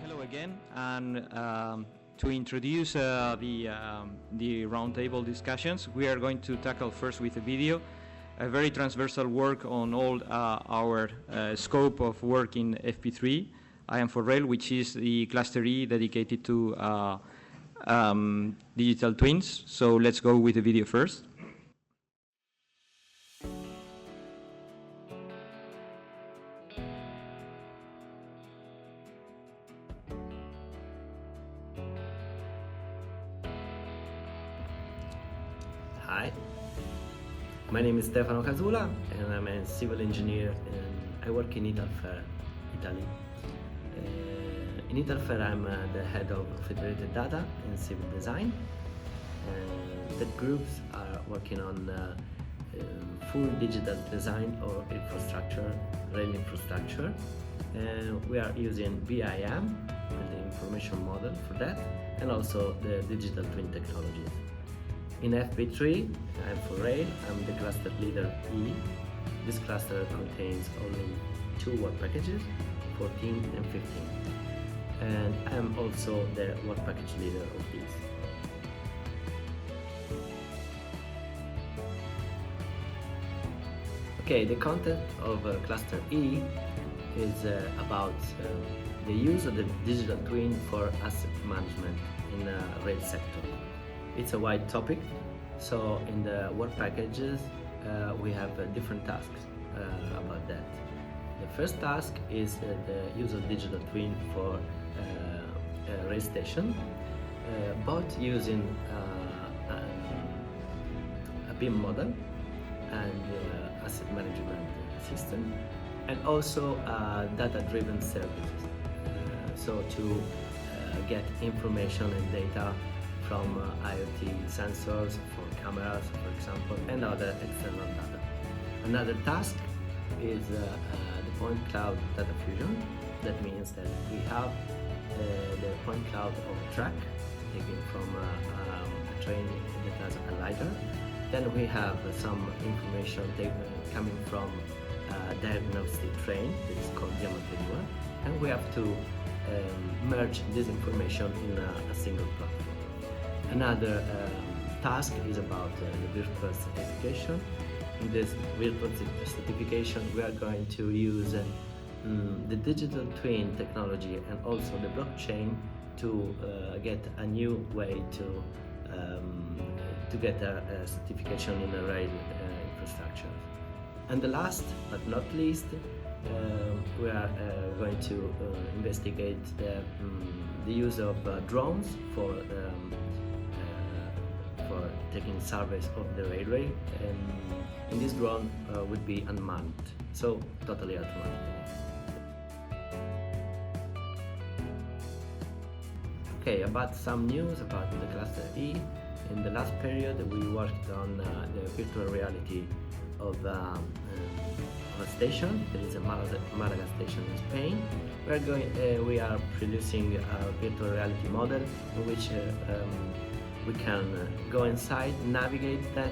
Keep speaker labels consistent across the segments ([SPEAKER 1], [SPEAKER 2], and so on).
[SPEAKER 1] Hello again, and to introduce the roundtable discussions, we are going to tackle first with a video, a very transversal work on all our scope of work in FP3-IAM4Rail, which is the cluster E dedicated to digital twins. So let's go with the video first.
[SPEAKER 2] Hi, my name is Stefano Casula and I'm a civil engineer and I work in Italfer, Italy. In Italfer I'm the head of federated data and civil design. The groups are working on full digital design of infrastructure, rail infrastructure. We are using BIM, the information model for that, and also the digital twin technologies. In FP3-IAM4Rail, I'm the cluster leader E. This cluster contains only 2 work packages, 14 and 15. And I'm also the work package leader of these. Okay, the content of cluster E is about the use of the digital twin for asset management in the rail sector. It's a wide topic, so in the work packages we have different tasks about that. The first task is the use of digital twin for a rail station, both using a BIM model and asset management system, and also data-driven services, so to get information and data from IoT sensors, for cameras, for example, and other external data. Another task is the point cloud data fusion. That means that we have the point cloud of a track taken from a train that has a lidar. Then we have some information coming from a diagnostic train that is called Diamante, and we have to merge this information in a single platform. Another task is about the virtual certification. In this virtual certification, we are going to use the digital twin technology and also the blockchain to get a new way to get a certification in the rail infrastructure. And the last but not least, we are going to investigate the use of drones for taking surveys of the railway, and this drone would be unmanned, so totally automatic. Okay, about some news about the cluster E. In the last period we worked on the virtual reality of a station. There is a Malaga station in Spain. We are producing a virtual reality model in which we can go inside, navigate that,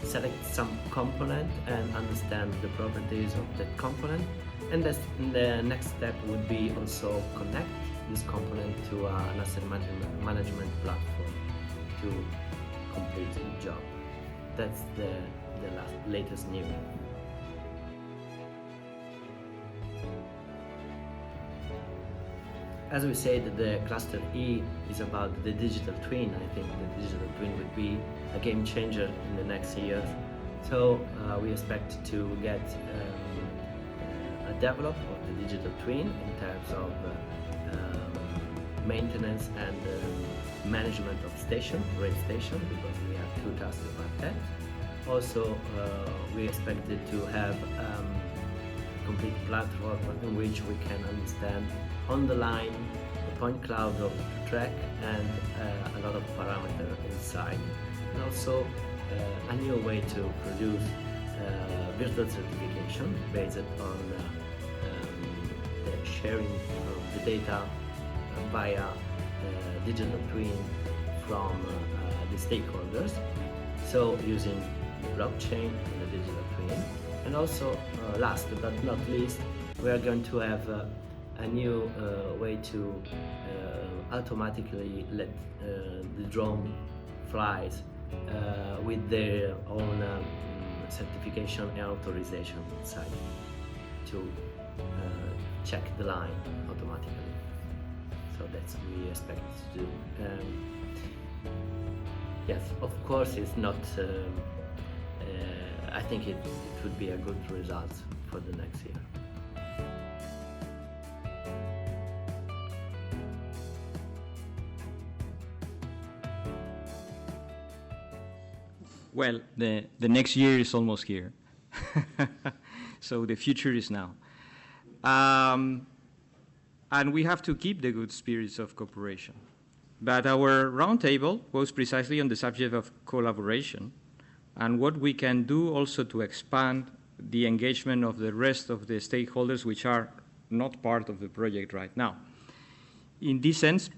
[SPEAKER 2] select some component and understand the properties of that component. And the next step would be also connect this component to an asset management platform to complete the job. That's the latest news. As we said, the cluster E is about the digital twin. I think the digital twin would be a game changer in the next years. So we expect to get a develop of the digital twin in terms of maintenance and management of rail station, because we have 2 tasks about that. Also, we expected to have a complete platform in which we can understand on the line the point cloud of the track and a lot of parameters inside, and also a new way to produce virtual certification based on the sharing of the data via digital twin from the stakeholders, so using the blockchain and the digital twin. And also last but not least, we are going to have a new way to automatically let the drone flies with their own certification and authorization inside to check the line automatically. So that's what we expect to do. Yes, of course, it's not. I think it would be a good result for the next year.
[SPEAKER 1] Well, the next year is almost here. So the future is now. And we have to keep the good spirits of cooperation. But our roundtable was precisely on the subject of collaboration and what we can do also to expand the engagement of the rest of the stakeholders which are not part of the project right now. In this sense,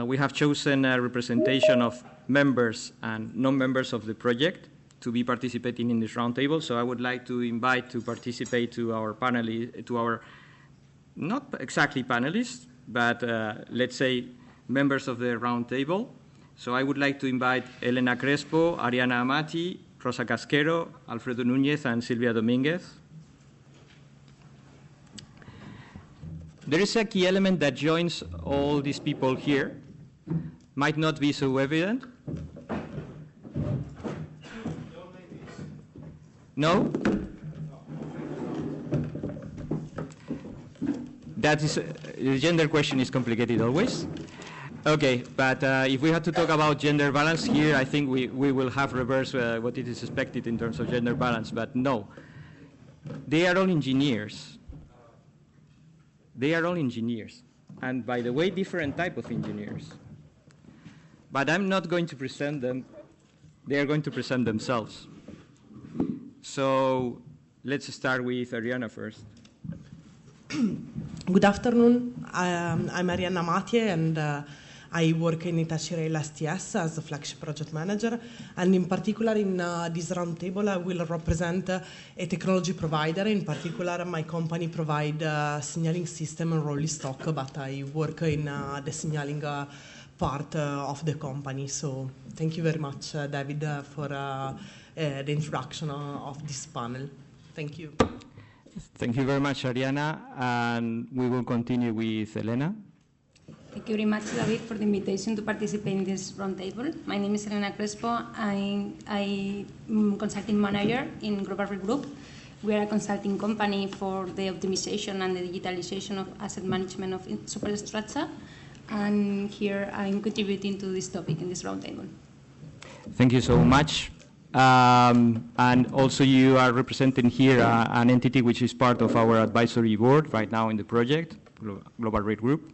[SPEAKER 1] we have chosen a representation of members and non-members of the project to be participating in this roundtable. So I would like to invite to participate to our not exactly panelists, but let's say members of the roundtable. So I would like to invite Elena Crespo, Ariana Amati, Rosa Casquero, Alfredo Núñez, and Silvia Domínguez. There is a key element that joins all these people here. Might not be so evident. No? That is, the gender question is complicated always. Okay, but if we had to talk about gender balance here, I think we will have reversed what it is expected in terms of gender balance, but no. They are all engineers. They are all engineers. And by the way, different type of engineers. But I'm not going to present them. They are going to present themselves. So let's start with Ariana first.
[SPEAKER 3] Good afternoon. I'm Ariana Amati, and I work in Hitachi Rail STS as a flagship project manager. And in particular, in this roundtable, I will represent a technology provider. In particular, my company provides signaling system and rolling stock, but I work in the signaling part of the company. So thank you very much, David, for the introduction of this panel. Thank you.
[SPEAKER 1] Thank you very much, Ariana. And we will continue with Elena.
[SPEAKER 4] Thank you very much, David, for the invitation to participate in this roundtable. My name is Elena Crespo. I'm consulting manager in Global Rail Group. We are a consulting company for the optimization and the digitalization of asset management of superstructure. And here I'm contributing to this topic in this roundtable.
[SPEAKER 1] Thank you so much. And also you are representing here an entity which is part of our advisory board right now in the project, Global Rail Group.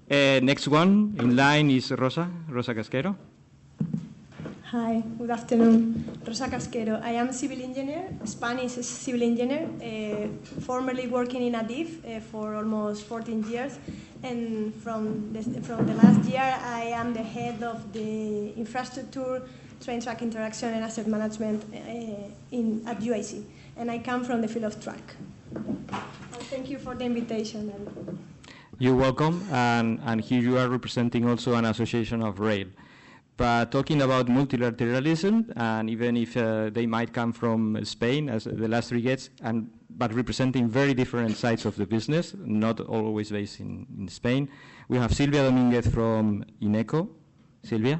[SPEAKER 1] Next one in line is Rosa Casquero.
[SPEAKER 5] Hi, good afternoon. Rosa Casquero. I am a civil engineer, Spanish civil engineer, formerly working in ADIF for almost 14 years. And from the last year, I am the head of the infrastructure, train track interaction, and asset management at UIC. And I come from the field of track. Thank you for the invitation.
[SPEAKER 1] You're welcome. And here you are representing also an association of rail. But talking about multilateralism, and even if they might come from Spain, as the last three guests, but representing very different sides of the business, not always based in Spain, we have Silvia Domínguez from INECO. Silvia?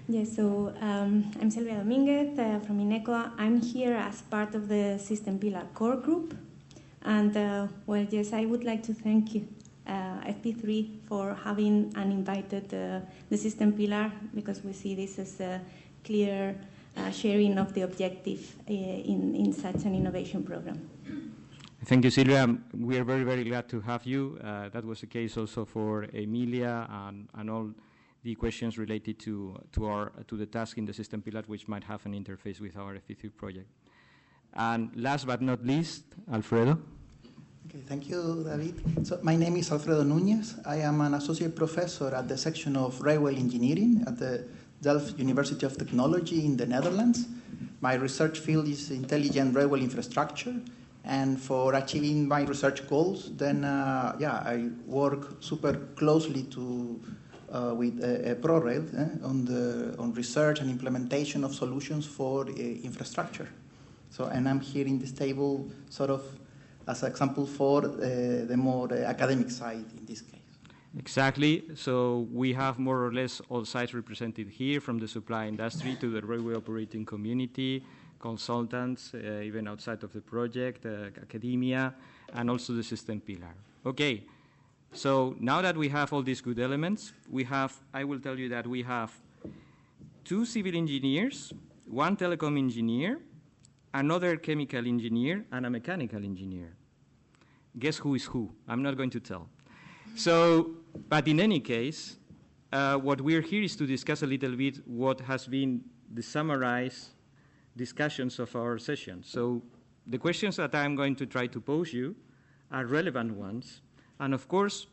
[SPEAKER 6] Yes, so I'm Silvia Domínguez from INECO. I'm here as part of the System Pillar Core Group. And, well, yes, I would like to thank you, FP3 for having and invited the system pillar, because we see this as a clear sharing of the objective in such an innovation program.
[SPEAKER 1] Thank you, Silvia. We are very, very glad to have you. That was the case also for Emilia and all the questions related to the task in the system pillar, which might have an interface with our FP3 project. And last but not least, Alfredo.
[SPEAKER 7] Okay, thank you, David. So my name is Alfredo Núñez. I am an associate professor at the section of railway engineering at the Delft University of Technology in the Netherlands. My research field is intelligent railway infrastructure, and for achieving my research goals, then I work super closely with FP3-IAM4Rail on research and implementation of solutions for infrastructure. So, and I'm here in this table sort of as an example for the more academic side in this case.
[SPEAKER 1] Exactly. So we have more or less all sides represented here, from the supply industry to the railway operating community, consultants, even outside of the project, academia, and also the system pillar. Okay. So now that we have all these good elements, I will tell you that we have 2 civil engineers, 1 telecom engineer, another chemical engineer, and a mechanical engineer. Guess who is who? I'm not going to tell. So, but in any case, what we're here is to discuss a little bit what has been the summarized discussions of our session. So the questions that I'm going to try to pose you are relevant ones. And of course,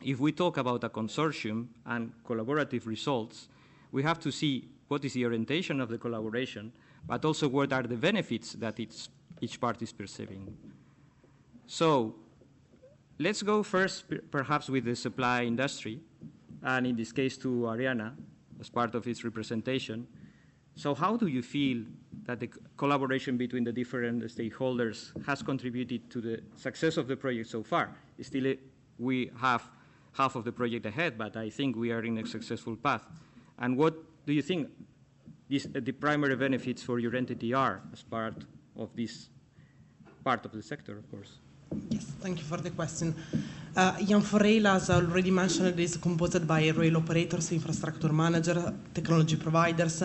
[SPEAKER 1] if we talk about a consortium and collaborative results, we have to see what is the orientation of the collaboration, but also what are the benefits that each part is perceiving. So let's go first, perhaps, with the supply industry, and in this case to Ariana, as part of its representation. So how do you feel that the collaboration between the different stakeholders has contributed to the success of the project so far? Still, we have half of the project ahead, but I think we are in a successful path. And what do you think the primary benefits for your entity are as part of this part of the sector, of course?
[SPEAKER 3] Yes, thank you for the question. IAM4Rail, as already mentioned, is composed by rail operators, infrastructure manager, technology providers,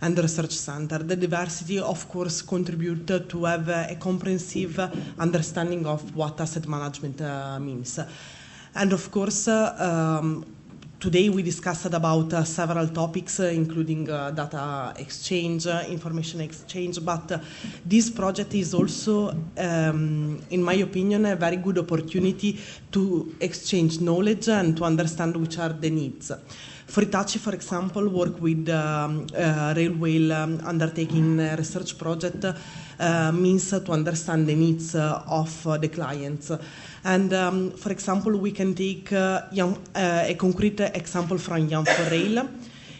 [SPEAKER 3] and the research center. The diversity, of course, contribute to have a comprehensive understanding of what asset management means. And of course, today we discussed about several topics, including data exchange, information exchange, but this project is also, in my opinion, a very good opportunity to exchange knowledge and to understand which are the needs. For Hitachi, for example, work with railway undertaking a research project means to understand the needs of the clients. And for example, we can take a concrete example from IAM4Rail.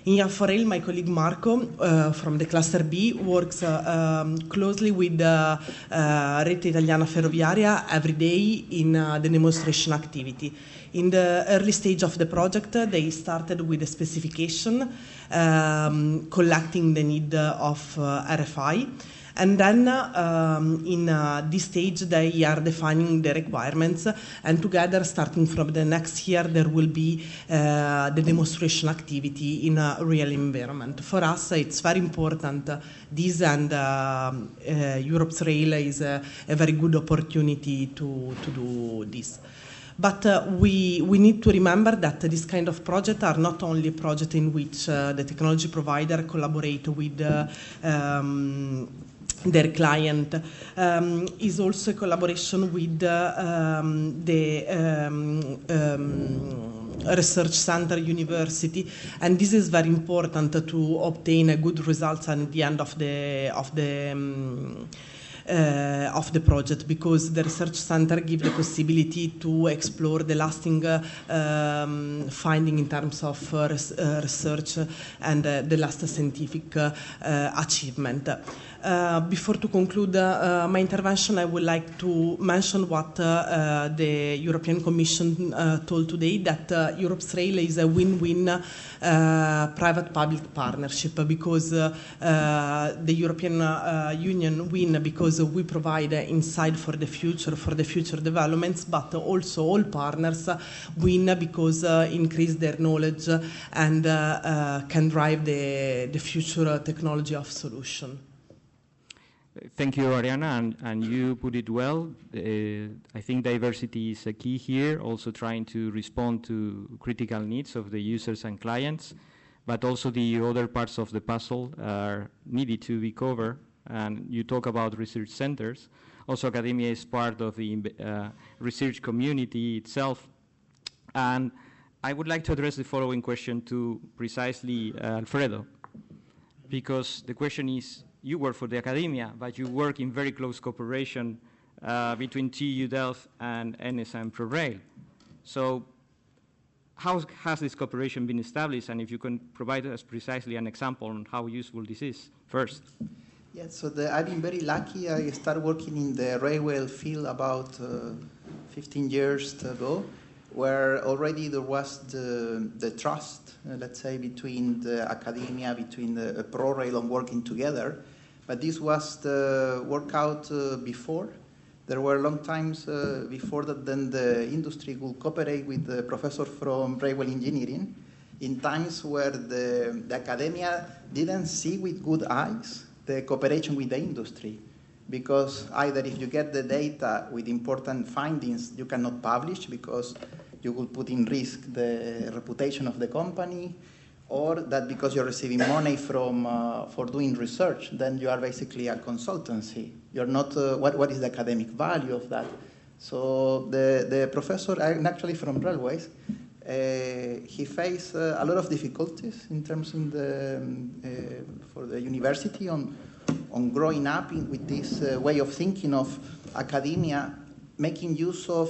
[SPEAKER 3] In IAM4Rail, my colleague Marco from the Cluster B works closely with Rete Italiana Ferroviaria every day in the demonstration activity. In the early stage of the project, they started with a specification, collecting the need of RFI. And then in this stage, they are defining the requirements, and together, starting from the next year, there will be the demonstration activity in a real environment. For us, it's very important. This and Europe's Rail is a very good opportunity to do this. But we need to remember that this kind of projects are not only projects in which the technology provider collaborate with their client, is also a collaboration with the research center, university, and this is very important to obtain a good results at the end of the project, because the research center gives the possibility to explore the lasting finding in terms of research and the last scientific achievement. Before to conclude my intervention, I would like to mention what the European Commission told today, that Europe's Rail is a win-win private-public partnership, because the European Union win because we provide insight for the future developments, but also all partners win because increase their knowledge and can drive the future technology of solution.
[SPEAKER 1] Thank you, Ariana, and you put it well. I think diversity is a key here, also trying to respond to critical needs of the users and clients, but also the other parts of the puzzle are needed to be covered. And you talk about research centers. Also, academia is part of the research community itself. And I would like to address the following question to precisely Alfredo, because the question is, you work for the academia, but you work in very close cooperation between TU Delft and FP3-IAM4Rail. So how has this cooperation been established, and if you can provide us precisely an example on how useful this is first?
[SPEAKER 7] Yeah, so I've been very lucky. I started working in the railway field about 15 years ago, where already there was the trust, let's say, between the academia, between the ProRail and working together. But this was the workout before. There were long times before that then the industry would cooperate with the professor from railway engineering in times where the academia didn't see with good eyes the cooperation with the industry, because either if you get the data with important findings, you cannot publish because you will put in risk the reputation of the company, or that because you're receiving money from for doing research, then you are basically a consultancy. You're not, what is the academic value of that? So the professor, actually from railways, he faced a lot of difficulties in terms in the, for the university on growing up with this way of thinking of academia, making use of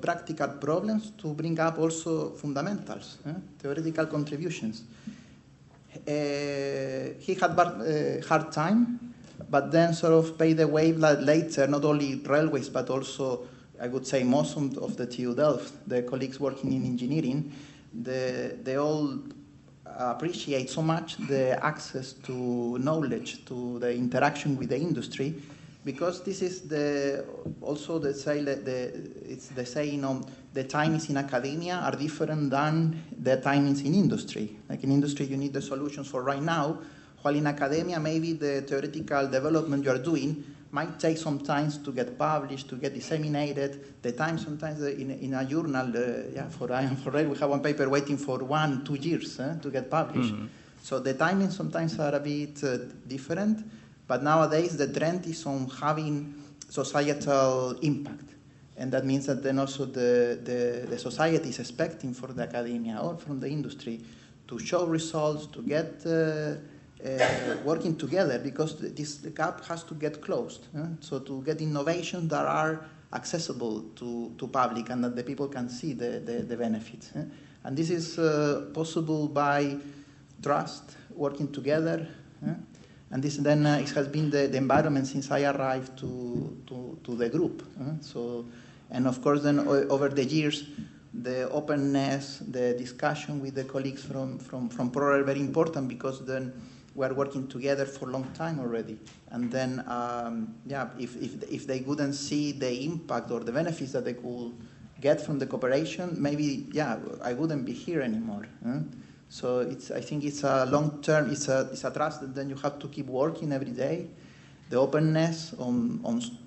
[SPEAKER 7] practical problems to bring up also fundamentals, theoretical contributions. He had hard time, but then sort of paid the way later, not only railways, but also, I would say, most of the TU Delft, the colleagues working in engineering, they all appreciate so much the access to knowledge, to the interaction with the industry, because this is also the saying on the timings in academia are different than the timings in industry. Like in industry, you need the solutions for right now, while in academia, maybe the theoretical development you are doing might take some time to get published, to get disseminated. The time sometimes in a journal, for FP3-IAM4Rail, we have one paper waiting for 1-2 years to get published. Mm-hmm. So the timings sometimes are a bit different, but nowadays the trend is on having societal impact. And that means that then also the society is expecting for the academia or from the industry to show results, to get working together, because this gap has to get closed. So to get innovations that are accessible to public and that the people can see the benefits. And this is possible by trust, working together. And this then it has been the environment since I arrived to the group. So, and of course then over the years, the openness, the discussion with the colleagues from ProRail are very important, because then we are working together for a long time already. And then, if they wouldn't see the impact or the benefits that they could get from the cooperation, maybe, I wouldn't be here anymore. So I think it's a long-term, it's a trust that then you have to keep working every day. The openness on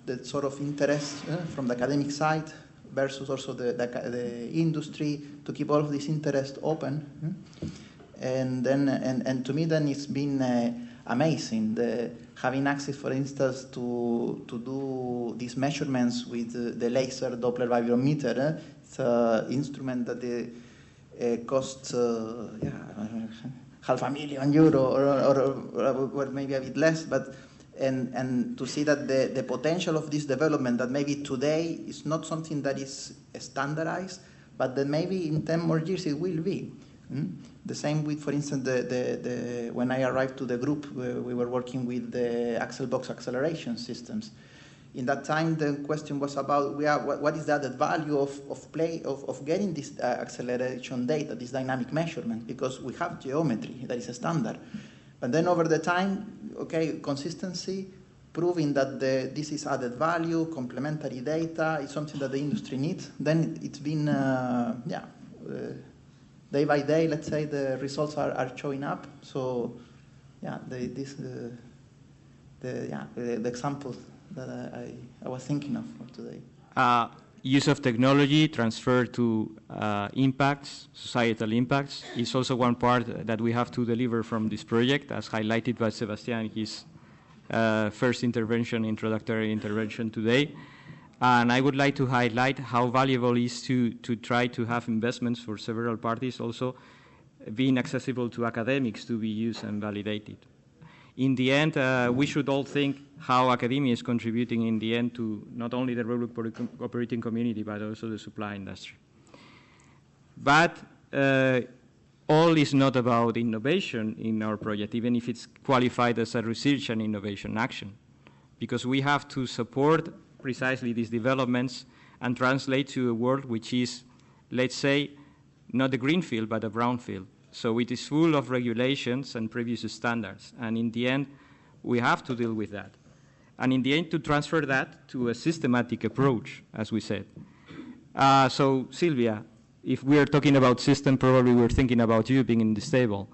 [SPEAKER 7] the sort of interest from the academic side versus also the industry, to keep all of this interest open. And then, and to me, then it's been amazing having access, for instance, to do these measurements with the laser Doppler vibrometer. It's an instrument that costs €500,000 or maybe a bit less, but and to see that the potential of this development, that maybe today is not something that is standardized, but that maybe in 10 more years it will be. The same with, for instance, when I arrived to the group, we were working with the axle box acceleration systems. In that time, the question was about what is the added value of getting this acceleration data, this dynamic measurement, because we have geometry that is a standard. But then over the time, consistency, proving that this is added value, complementary data, is something that the industry needs. Then it's been, day by day, let's say, the results are showing up. So, the example that I was thinking of for today.
[SPEAKER 1] Use of technology, transfer to impacts, societal impacts, is also one part that we have to deliver from this project, as highlighted by Sebastian in his first introductory intervention today. And I would like to highlight how valuable it is to try to have investments for several parties also being accessible to academics to be used and validated. in the end, we should all think how academia is contributing in the end to not only the regulatory operating community, but also the supply industry. But all is not about innovation in our project, even if it's qualified as a research and innovation action, because we have to support precisely these developments and translate to a world which is, let's say, not a green field, but a brown field. So it is full of regulations and previous standards, and in the end, we have to deal with that. And in the end, to transfer that to a systematic approach, as we said. So, Silvia, if we are talking about system, probably we're thinking about you being in this table.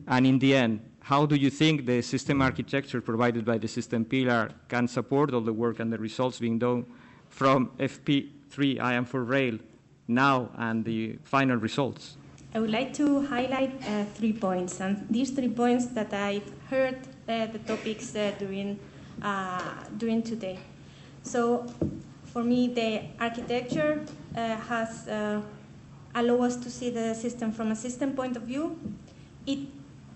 [SPEAKER 1] And in the end, how do you think the system architecture provided by the system pillar can support all the work and the results being done from FP3-IAM4Rail now and the final results?
[SPEAKER 6] I would like to highlight 3 points, and these 3 points that I've heard the topics during today. So, for me, the architecture has allowed us to see the system from a system point of view. It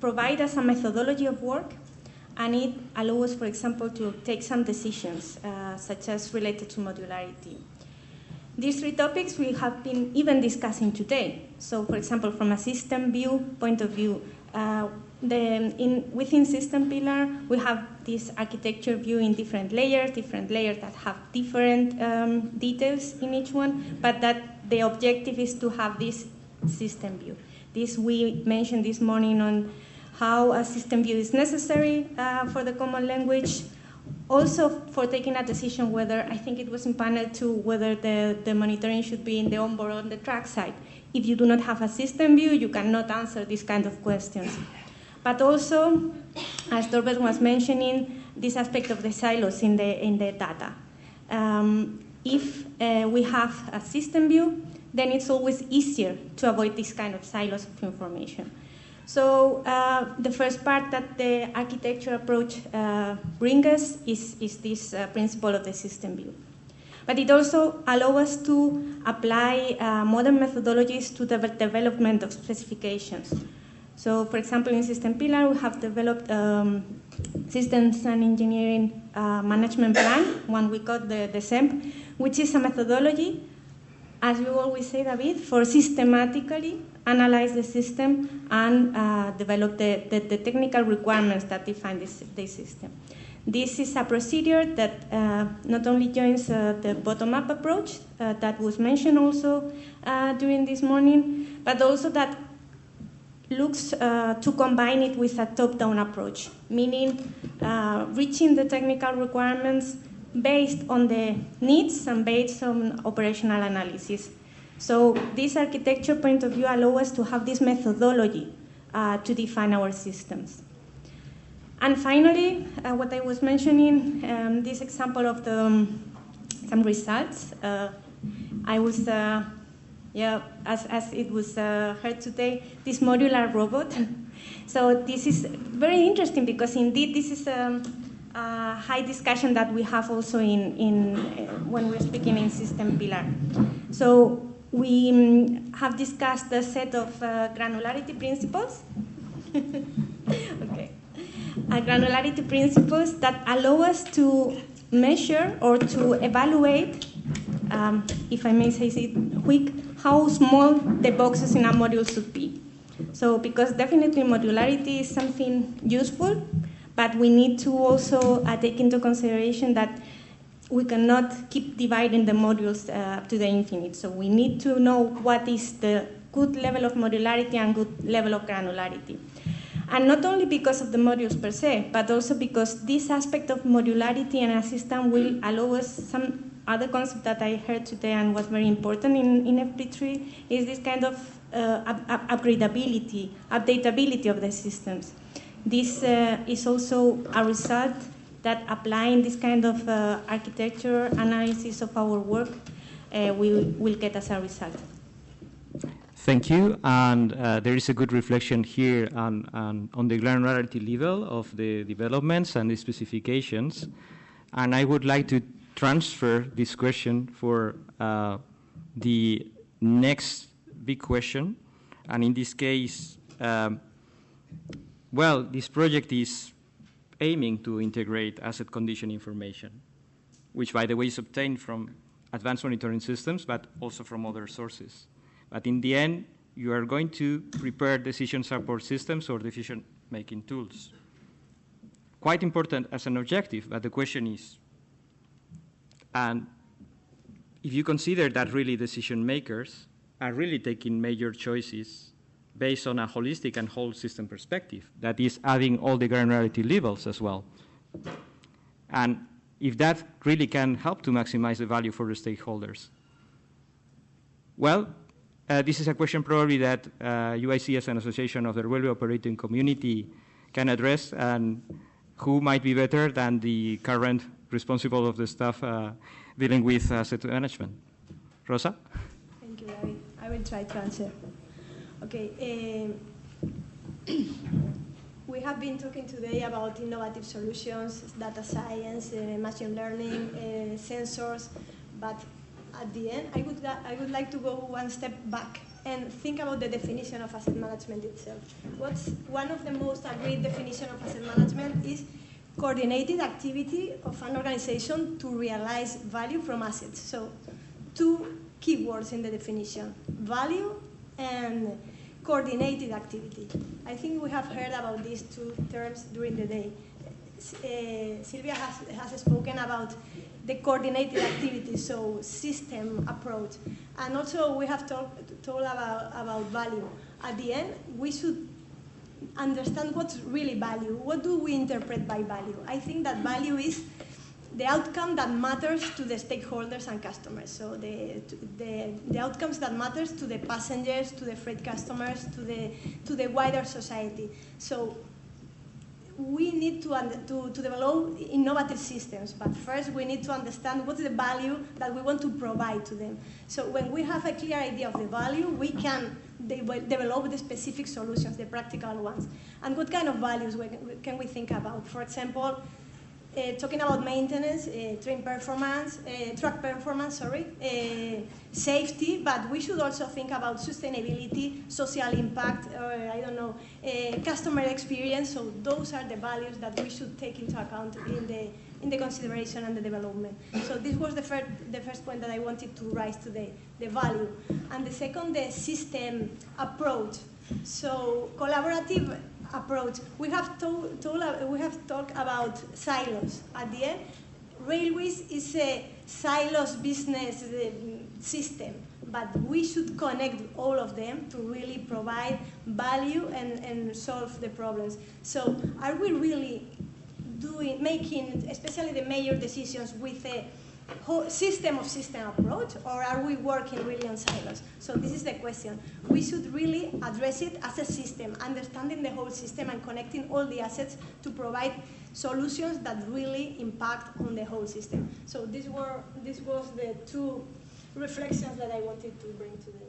[SPEAKER 6] provides us a methodology of work, and it allows us, for example, to take some decisions, such as related to modularity. These 3 topics we have been even discussing today. So, for example, from a system view point of view, within system pillar, we have this architecture view in different layers that have different details in each one, but that the objective is to have this system view. This we mentioned this morning on how a system view is necessary for the common language. Also for taking a decision whether, I think it was in panel 2, whether the monitoring should be in the onboard or on the track side. If you do not have a system view, you cannot answer these kind of questions. But also, as Norbert was mentioning, this aspect of the silos in the data. If we have a system view, then it's always easier to avoid this kind of silos of information. So the first part that the architecture approach brings us is this principle of the system view. But it also allows us to apply modern methodologies to the development of specifications. So, for example, in System Pillar, we have developed Systems and Engineering Management Plan, one we call the SEMP, which is a methodology, as you always say, David, for systematically analyze the system and develop the technical requirements that define this system. This is a procedure that not only joins the bottom-up approach that was mentioned also during this morning, but also that looks to combine it with a top-down approach, meaning reaching the technical requirements based on the needs and based on operational analysis. So this architecture point of view allows us to have this methodology to define our systems. And finally, what I was mentioning, this example of some results, I was, as it was heard today, this modular robot. So this is very interesting because indeed this is a high discussion that we have also when we're speaking in System Pillar. So we have discussed a set of granularity principles. Okay. Granularity principles that allow us to measure or to evaluate, if I may say it quick, how small the boxes in a module should be. So, because definitely modularity is something useful, but we need to also take into consideration that we cannot keep dividing the modules up to the infinite. So we need to know what is the good level of modularity and good level of granularity. And not only because of the modules per se, but also because this aspect of modularity in a system will allow us some other concept that I heard today and was very important in FP3 is this kind of upgradability, updatability of the systems. This is also a result that applying this kind of architecture analysis of our work will get as a result.
[SPEAKER 1] Thank you, and there is a good reflection here on the granularity level of the developments and the specifications, and I would like to transfer this question for the next big question, and in this case, well, this project is aiming to integrate asset condition information, which, by the way, is obtained from advanced monitoring systems, but also from other sources. But in the end, you are going to prepare decision support systems or decision-making tools. Quite important as an objective, but the question is, and if you consider that really decision makers are really taking major choices based on a holistic and whole system perspective, that is adding all the granularity levels as well. And if that really can help to maximize the value for the stakeholders. Well, this is a question probably that UIC as an association of the railway operating community can address, and who might be better than the current responsible of the staff dealing with asset management. Rosa?
[SPEAKER 5] Thank you, David. I will try to answer. Okay. We have been talking today about innovative solutions, data science, machine learning, sensors, but at the end, I would like to go one step back and think about the definition of asset management itself. What's one of the most agreed definition of asset management is coordinated activity of an organization to realize value from assets. So two keywords in the definition, value and coordinated activity. I think we have heard about these two terms during the day. Silvia has spoken about the coordinated activity, so system approach. And also we have told about value. At the end, we should understand what's really value. What do we interpret by value? I think that value is the outcome that matters to the stakeholders and customers. So the outcomes that matters to the passengers, to the freight customers, to the wider society. So we need to develop innovative systems, but first we need to understand what's the value that we want to provide to them. So when we have a clear idea of the value, we can develop the specific solutions, the practical ones. And what kind of values can we think about? For example, talking about maintenance, train performance, truck performance, safety, but we should also think about sustainability, social impact, customer experience. So those are the values that we should take into account in the consideration and the development. So this was the first point that I wanted to raise today, the value. And the second, the system approach. So collaborative approach. We have talked about silos. At the end, railways is a silos business system, but we should connect all of them to really provide value and solve the problems. So are we really making, especially the major decisions, with a whole system approach, or are we working really on silos? So this is the question. We should really address it as a system, understanding the whole system and connecting all the assets to provide solutions that really impact on the whole system. So this was the two reflections that I wanted to bring today.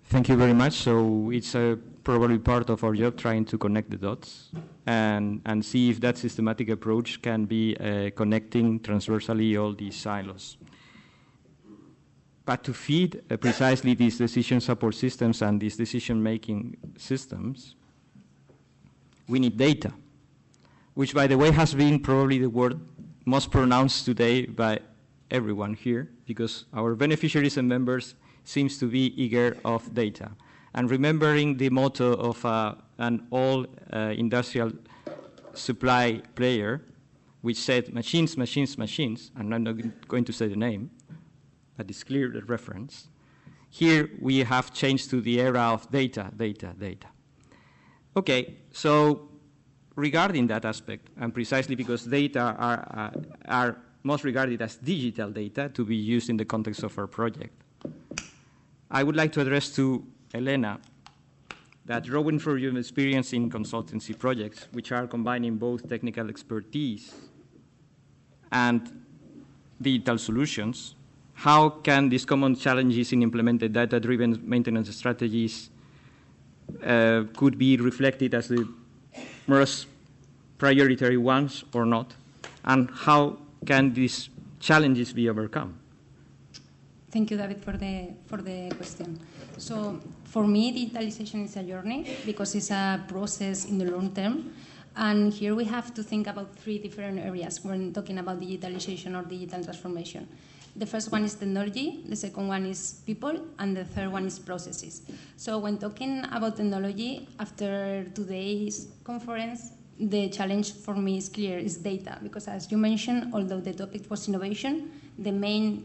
[SPEAKER 1] Thank you very much. So it's probably part of our job trying to connect the dots and see if that systematic approach can be connecting transversally all these silos. But to feed precisely these decision support systems and these decision-making systems, we need data, which, by the way, has been probably the word most pronounced today by everyone here, because our beneficiaries and members seems to be eager of data. And remembering the motto of an old industrial supply player, which said machines, machines, machines, and I'm not going to say the name, but it's clear the reference. Here we have changed to the era of data, data, data. Okay, so regarding that aspect, and precisely because data are most regarded as digital data to be used in the context of our project, I would like to address to Elena that drawing from your experience in consultancy projects, which are combining both technical expertise and digital solutions, how can these common challenges in implemented data-driven maintenance strategies could be reflected as the most priority ones or not, and how can these challenges be overcome?
[SPEAKER 4] Thank you, David, for the question. So for me, digitalization is a journey because it's a process in the long term. And here we have to think about 3 different areas when talking about digitalization or digital transformation. The first one is technology, the second one is people, and the third one is processes. So when talking about technology, after today's conference, the challenge for me is clear, is data, because as you mentioned, although the topic was innovation, the main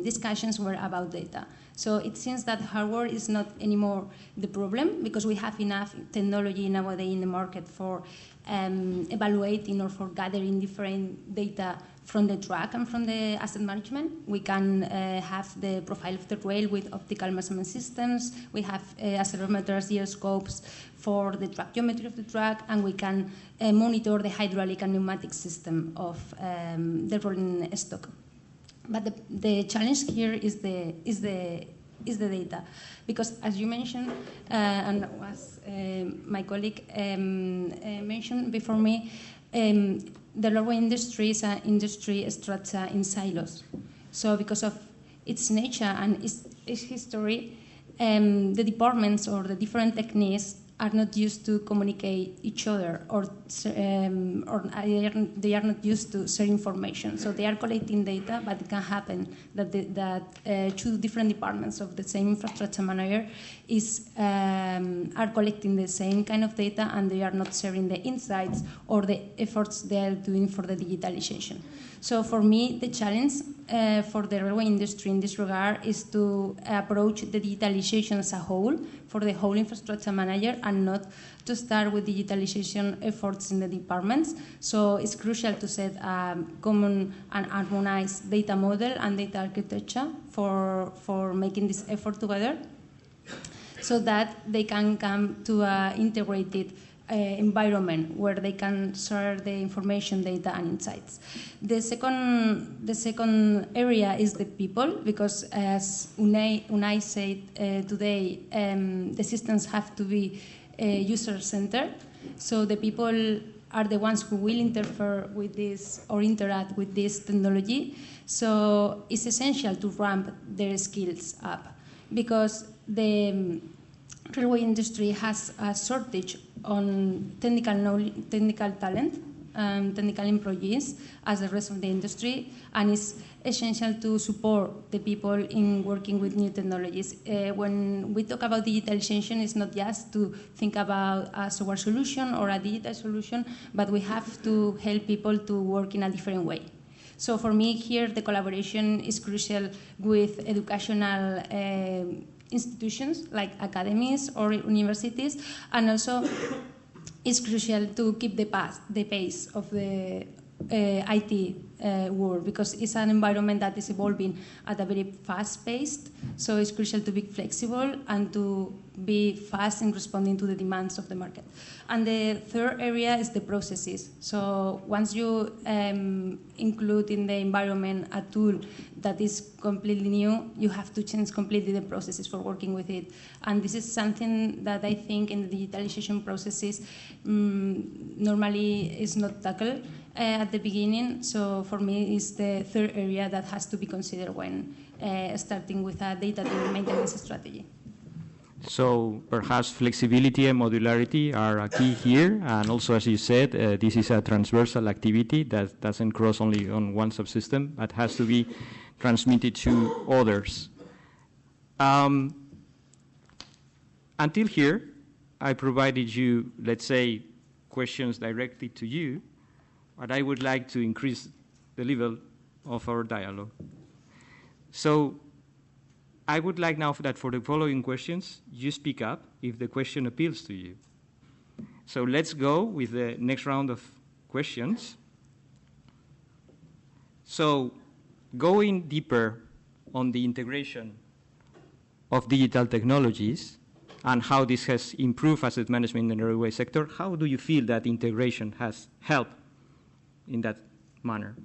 [SPEAKER 4] discussions were about data. So it seems that hardware is not anymore the problem, because we have enough technology nowadays in the market for evaluating or for gathering different data from the track and from the asset management. We can have the profile of the rail with optical measurement systems. We have accelerometers, gyroscopes for the track geometry of the track, and we can monitor the hydraulic and pneumatic system of the rolling stock. But the challenge here is the data, because as you mentioned, and as my colleague mentioned before me, the railway industry is an industry structure in silos. So because of its nature and its history, the departments or the different techniques are not used to communicate each other, or they are not used to share information. So they are collecting data, but it can happen that 2 different departments of the same infrastructure manager are collecting the same kind of data, and they are not sharing the insights or the efforts they are doing for the digitalization. So for me, the challenge for the railway industry in this regard is to approach the digitalization as a whole for the whole infrastructure manager, and not to start with digitalization efforts in the departments. So it's crucial to set a common and harmonized data model and data architecture for making this effort together, so that they can come to an integrated environment where they can share the information, data, and insights. The second area is the people, because as Unai said today, the systems have to be user-centered. So the people are the ones who will interfere with this or interact with this technology. So it's essential to ramp their skills up, because the railway industry has a shortage on technical talent, technical employees, as the rest of the industry, and it's essential to support the people in working with new technologies. When we talk about digitalization, it's not just to think about a software solution or a digital solution, but we have to help people to work in a different way. So for me here, the collaboration is crucial with educational institutions like academies or universities, and also it's crucial to keep the pace of the IT world, because it's an environment that is evolving at a very fast pace. So it's crucial to be flexible and to be fast in responding to the demands of the market. And the third area is the processes. So once you include in the environment a tool that is completely new, you have to change completely the processes for working with it. And this is something that I think in the digitalization processes normally is not tackled at the beginning. So for me, it's the third area that has to be considered when starting with a data-driven maintenance strategy.
[SPEAKER 1] So perhaps flexibility and modularity are a key here, and also, as you said, this is a transversal activity that doesn't cross only on one subsystem, but has to be transmitted to others. Until here, I provided you, let's say, questions directly to you, but I would like to increase the level of our dialogue. So I would like now that for the following questions, you speak up if the question appeals to you. So let's go with the next round of questions. So going deeper on the integration of digital technologies and how this has improved asset management in the railway sector, how do you feel that integration has helped in that manner?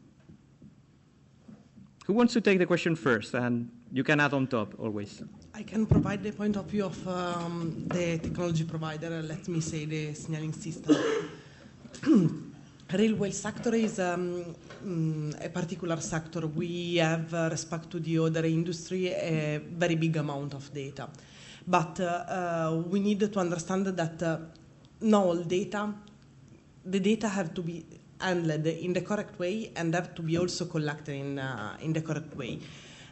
[SPEAKER 1] Who wants to take the question first? And you can add on top always.
[SPEAKER 3] I can provide the point of view of the technology provider, let me say the signaling system. Railway sector is a particular sector. We have, respect to the other industry, a very big amount of data. But we need to understand that not all data the data have to be handled in the correct way and have to be also collected in the correct way.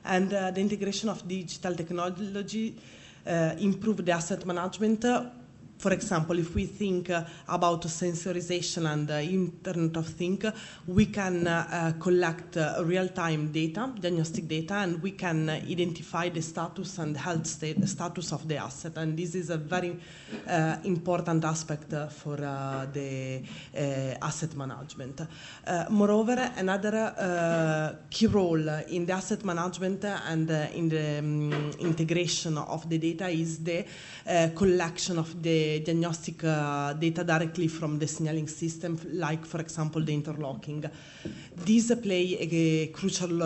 [SPEAKER 3] And the integration of digital technology improve the asset management. For example, if we think about sensorization and Internet of Things, we can collect real-time data, diagnostic data, and we can identify the status and health status of the asset. And this is a very important aspect for the asset management. Moreover, another key role in the asset management and in the integration of the data is the collection of the diagnostic data directly from the signaling system, like, for example, the interlocking. These play a crucial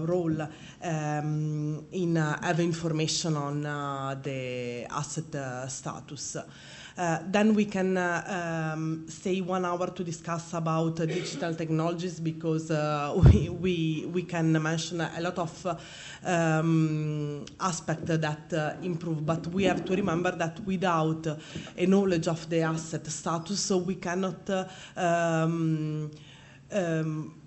[SPEAKER 3] role in having information on the asset status. Then we can stay 1 hour to discuss about digital technologies, because we can mention a lot of aspects that improve, but we have to remember that without a knowledge of the asset status, so we cannot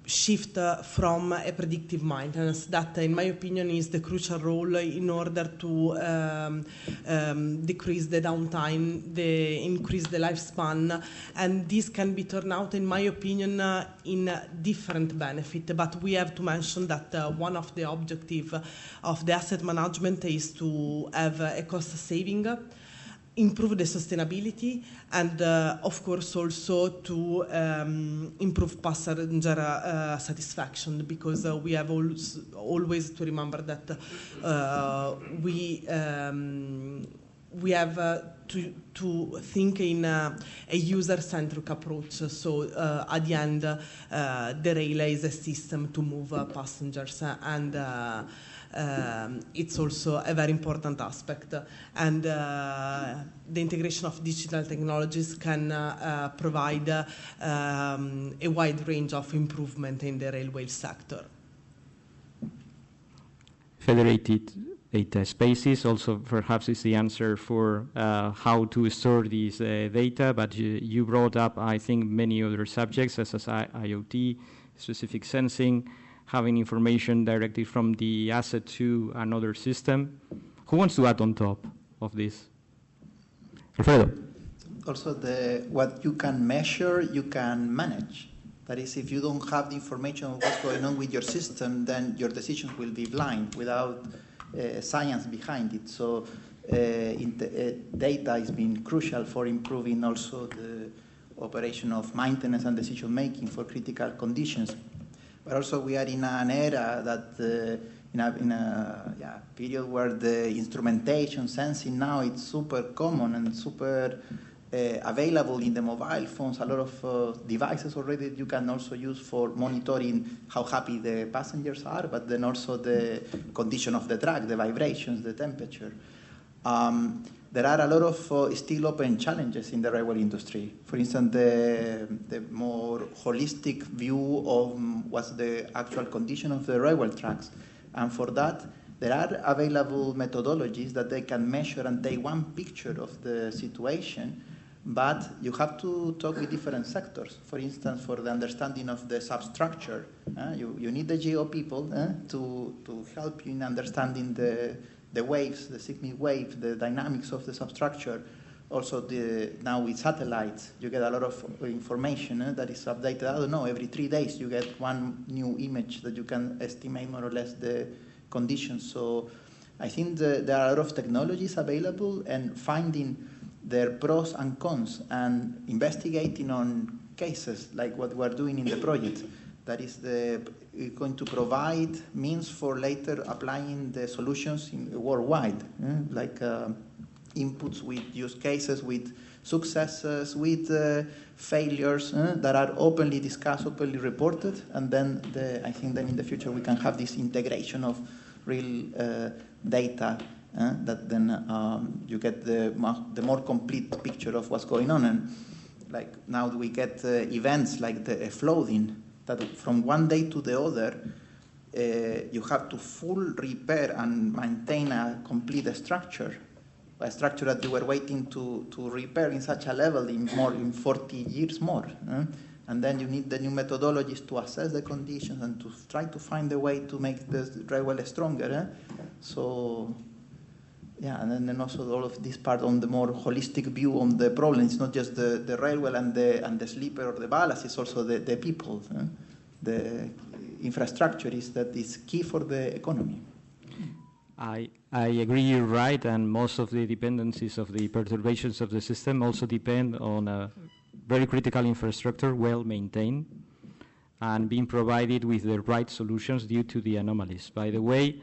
[SPEAKER 3] shift from a predictive maintenance. That, in my opinion, is the crucial role in order to decrease the downtime, increase the lifespan, and this can be turned out, in my opinion, in different benefit. But we have to mention that one of the objectives of the asset management is to have a cost saving, improve the sustainability, and of course also to improve passenger satisfaction, because we have always to remember that we have to think in a user-centric approach. So at the end, the rail is a system to move passengers, and it's also a very important aspect. And the integration of digital technologies can provide a wide range of improvement in the railway sector.
[SPEAKER 1] Federated data spaces also perhaps is the answer for how to store these data, but you brought up, I think, many other subjects, such as IoT, specific sensing, having information directly from the asset to another system. Who wants to add on top of this? Alfredo.
[SPEAKER 7] Also, what you can measure, you can manage. That is, if you don't have the information of what's going on with your system, then your decisions will be blind without science behind it. So data has been crucial for improving also the operation of maintenance and decision making for critical conditions. But also we are in an era that in a period where the instrumentation, sensing now, it's super common and super available in the mobile phones. A lot of devices already you can also use for monitoring how happy the passengers are, but then also the condition of the track, the vibrations, the temperature. There are a lot of still open challenges in the railway industry. For instance, the more holistic view of what's the actual condition of the railway tracks. And for that, there are available methodologies that they can measure and take one picture of the situation, but you have to talk with different sectors. For instance, for the understanding of the substructure, you need the geo people to help you in understanding the waves, the seismic waves, the dynamics of the substructure. Also, now with satellites, you get a lot of information that is updated. I don't know, every 3 days you get one new image that you can estimate more or less the conditions. So I think there are a lot of technologies available, and finding their pros and cons and investigating on cases like what we're doing in the project. That is going to provide means for later applying the solutions worldwide, like inputs with use cases, with successes, with failures that are openly discussed, openly reported, and then I think then in the future we can have this integration of real data that then you get the more complete picture of what's going on. And like now we get events like the flooding, that from one day to the other you have to full repair and maintain a complete structure a structure that you were waiting to repair in such a level in 40 years more. And then you need the new methodologies to assess the conditions and to try to find a way to make the railway stronger. So, yeah, and then also all of this part on the more holistic view on the problem. It's not just the railway and the sleeper or the ballast, it's also the people. The infrastructure is key for the economy.
[SPEAKER 1] I agree, you're right, and most of the dependencies of the perturbations of the system also depend on a very critical infrastructure, well maintained, and being provided with the right solutions due to the anomalies. By the way,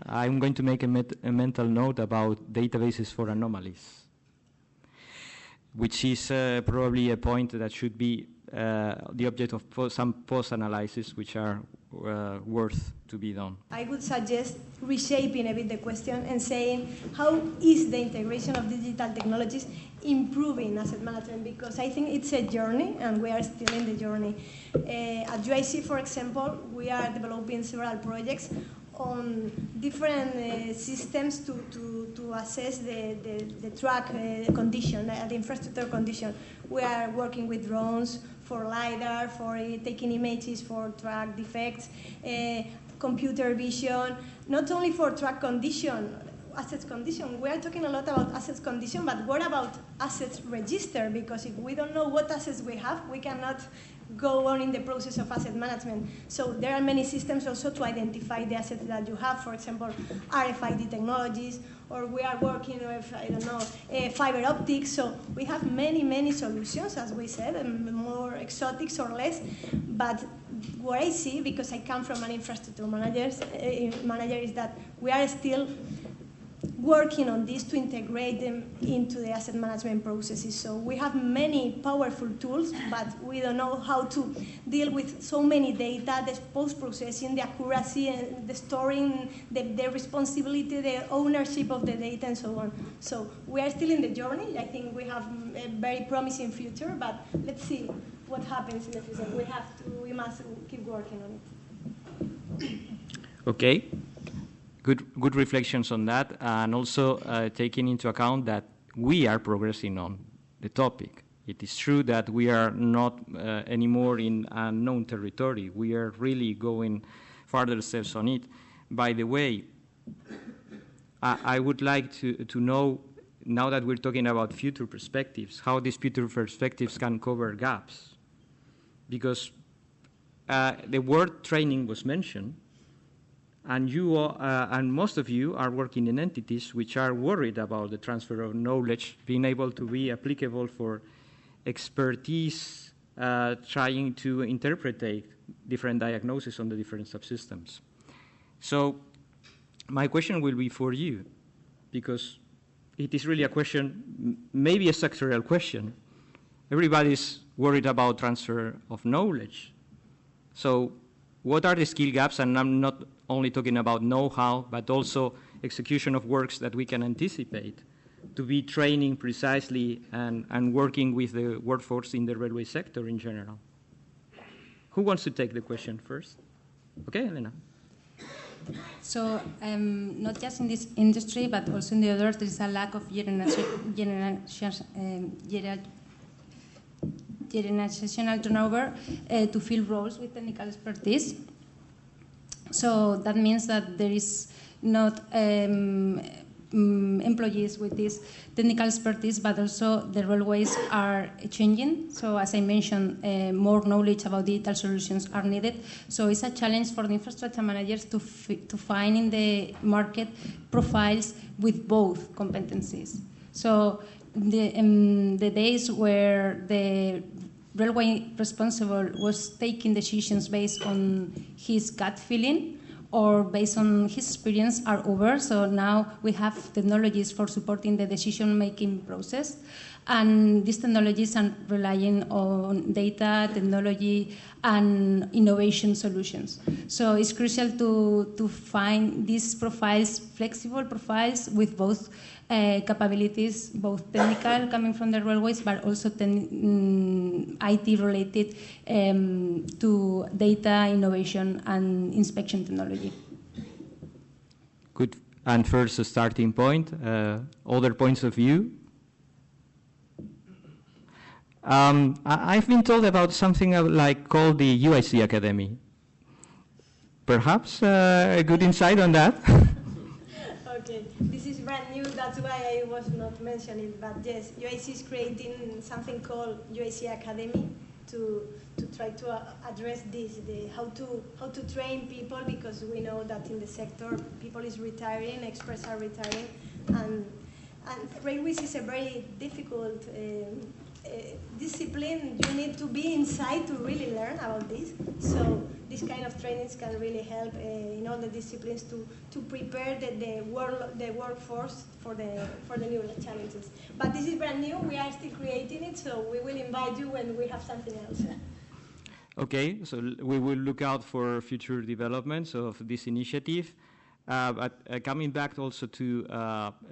[SPEAKER 1] I'm going to make a mental note about databases for anomalies, which is probably a point that should be the object of some post-analysis, which are worth to be done.
[SPEAKER 5] I would suggest reshaping a bit the question and saying, how is the integration of digital technologies improving asset management? Because I think it's a journey, and we are still in the journey. At UIC, for example, we are developing several projects on different systems to assess the track condition, the infrastructure condition. We are working with drones for LiDAR, for taking images for track defects, computer vision, not only for track condition, assets condition. We are talking a lot about assets condition, but what about assets register? Because if we don't know what assets we have, we cannot go on in the process of asset management. So there are many systems also to identify the assets that you have, for example, RFID technologies, or we are working with, I don't know, fiber optics. So we have many solutions, as we said, and more exotic or less. But what I see, because I come from an infrastructure manager, is that we are still working on this to integrate them into the asset management processes. So we have many powerful tools, but we don't know how to deal with so many data, the post-processing, the accuracy, and the storing, the responsibility, the ownership of the data, and so on. So we are still in the journey. I think we have a very promising future, but let's see what happens in the future. We must keep working on it.
[SPEAKER 1] Okay. Good reflections on that, and also taking into account that we are progressing on the topic. It is true that we are not anymore in unknown territory. We are really going further steps on it. By the way, I would like to know, now that we're talking about future perspectives, how these future perspectives can cover gaps. Because the word training was mentioned, and you and most of you are working in entities which are worried about the transfer of knowledge being able to be applicable for expertise trying to interpret different diagnoses on the different subsystems. So my question will be for you, because it is really a question, maybe a sectorial question. Everybody's worried about transfer of knowledge. So what are the skill gaps? And I'm not only talking about know-how, but also execution of works that we can anticipate to be training precisely and working with the workforce in the railway sector in general. Who wants to take the question first? Okay, Elena.
[SPEAKER 4] So not just in this industry, but also in the others, there is a lack of generational turnover to fill roles with technical expertise. So that means that there is not employees with this technical expertise, but also the railways are changing. So as I mentioned, more knowledge about digital solutions are needed. So it's a challenge for the infrastructure managers to find in the market profiles with both competencies. So the days where the railway responsible was taking decisions based on his gut feeling or based on his experience are over. So now we have technologies for supporting the decision-making process. And these technologies are relying on data, technology, and innovation solutions. So it's crucial to find these profiles, flexible profiles with both capabilities, both technical coming from the railways, but also IT related to data, innovation, and inspection technology.
[SPEAKER 1] Good. and first starting point. Other points of view? I've been told about something like called the UIC Academy. Perhaps a good insight on that?
[SPEAKER 5] Okay, this is brand new, that's why I was not mentioning, but yes, UIC is creating something called UIC Academy to try to address this, how to train people, because we know that in the sector people is retiring, experts are retiring, and railways is a very difficult discipline. You need to be inside to really learn about this. So this kind of trainings can really help in all the disciplines to prepare the workforce for the new challenges. But this is brand new. We are still creating it, so we will invite you when we have something else.
[SPEAKER 1] Okay, so we will look out for future developments of this initiative. But coming back also to,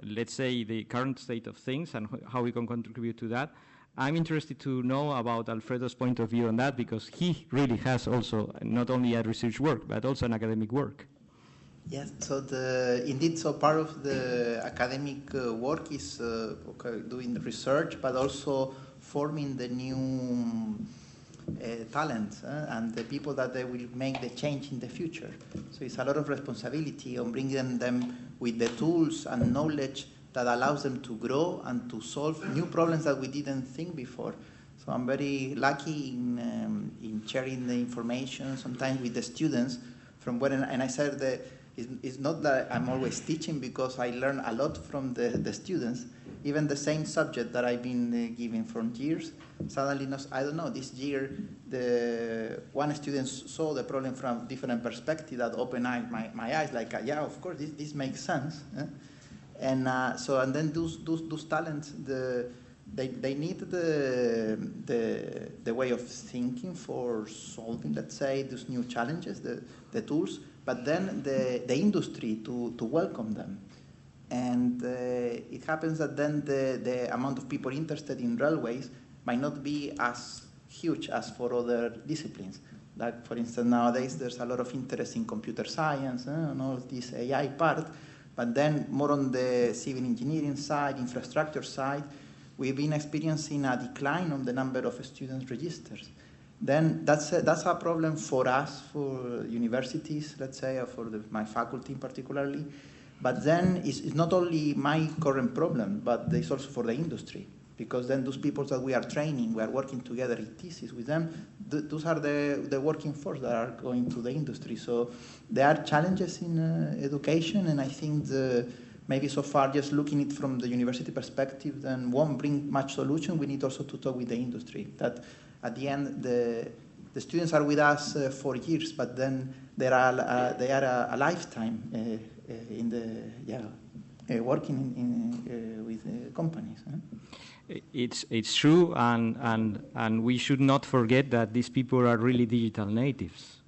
[SPEAKER 1] let's say, the current state of things and how we can contribute to that, I'm interested to know about Alfredo's point of view on that, because he really has also not only a research work, but also an academic work.
[SPEAKER 7] Yes, so indeed, so part of the academic work is doing research, but also forming the new talent and the people that they will make the change in the future. So it's a lot of responsibility on bringing them with the tools and knowledge that allows them to grow and to solve new problems that we didn't think before. So I'm very lucky in sharing the information sometimes with the students from where, and I said that it's not that I'm always teaching, because I learn a lot from the students. Even the same subject that I've been giving for years, suddenly, I don't know, this year, one student saw the problem from a different perspective that opened my eyes, like, yeah, of course, this makes sense. And then those talents, they need the way of thinking for solving, let's say, those new challenges, the tools, but then the industry to welcome them. And it happens that then the amount of people interested in railways might not be as huge as for other disciplines. Like, for instance, nowadays there's a lot of interest in computer science and all this AI part, but then more on the civil engineering side, infrastructure side, we've been experiencing a decline on the number of students registered. Then that's a problem for us, for universities, let's say, or for my faculty particularly. But then it's not only my current problem, but it's also for the industry. Because then those people that we are training, we are working together in thesis with them, those are the working force that are going to the industry. So there are challenges in education, and I think maybe so far just looking at it from the university perspective then won't bring much solution. We need also to talk with the industry. That at the end, the students are with us for years, but then they are a lifetime in the working with companies.
[SPEAKER 1] It's true, and we should not forget that these people are really digital natives,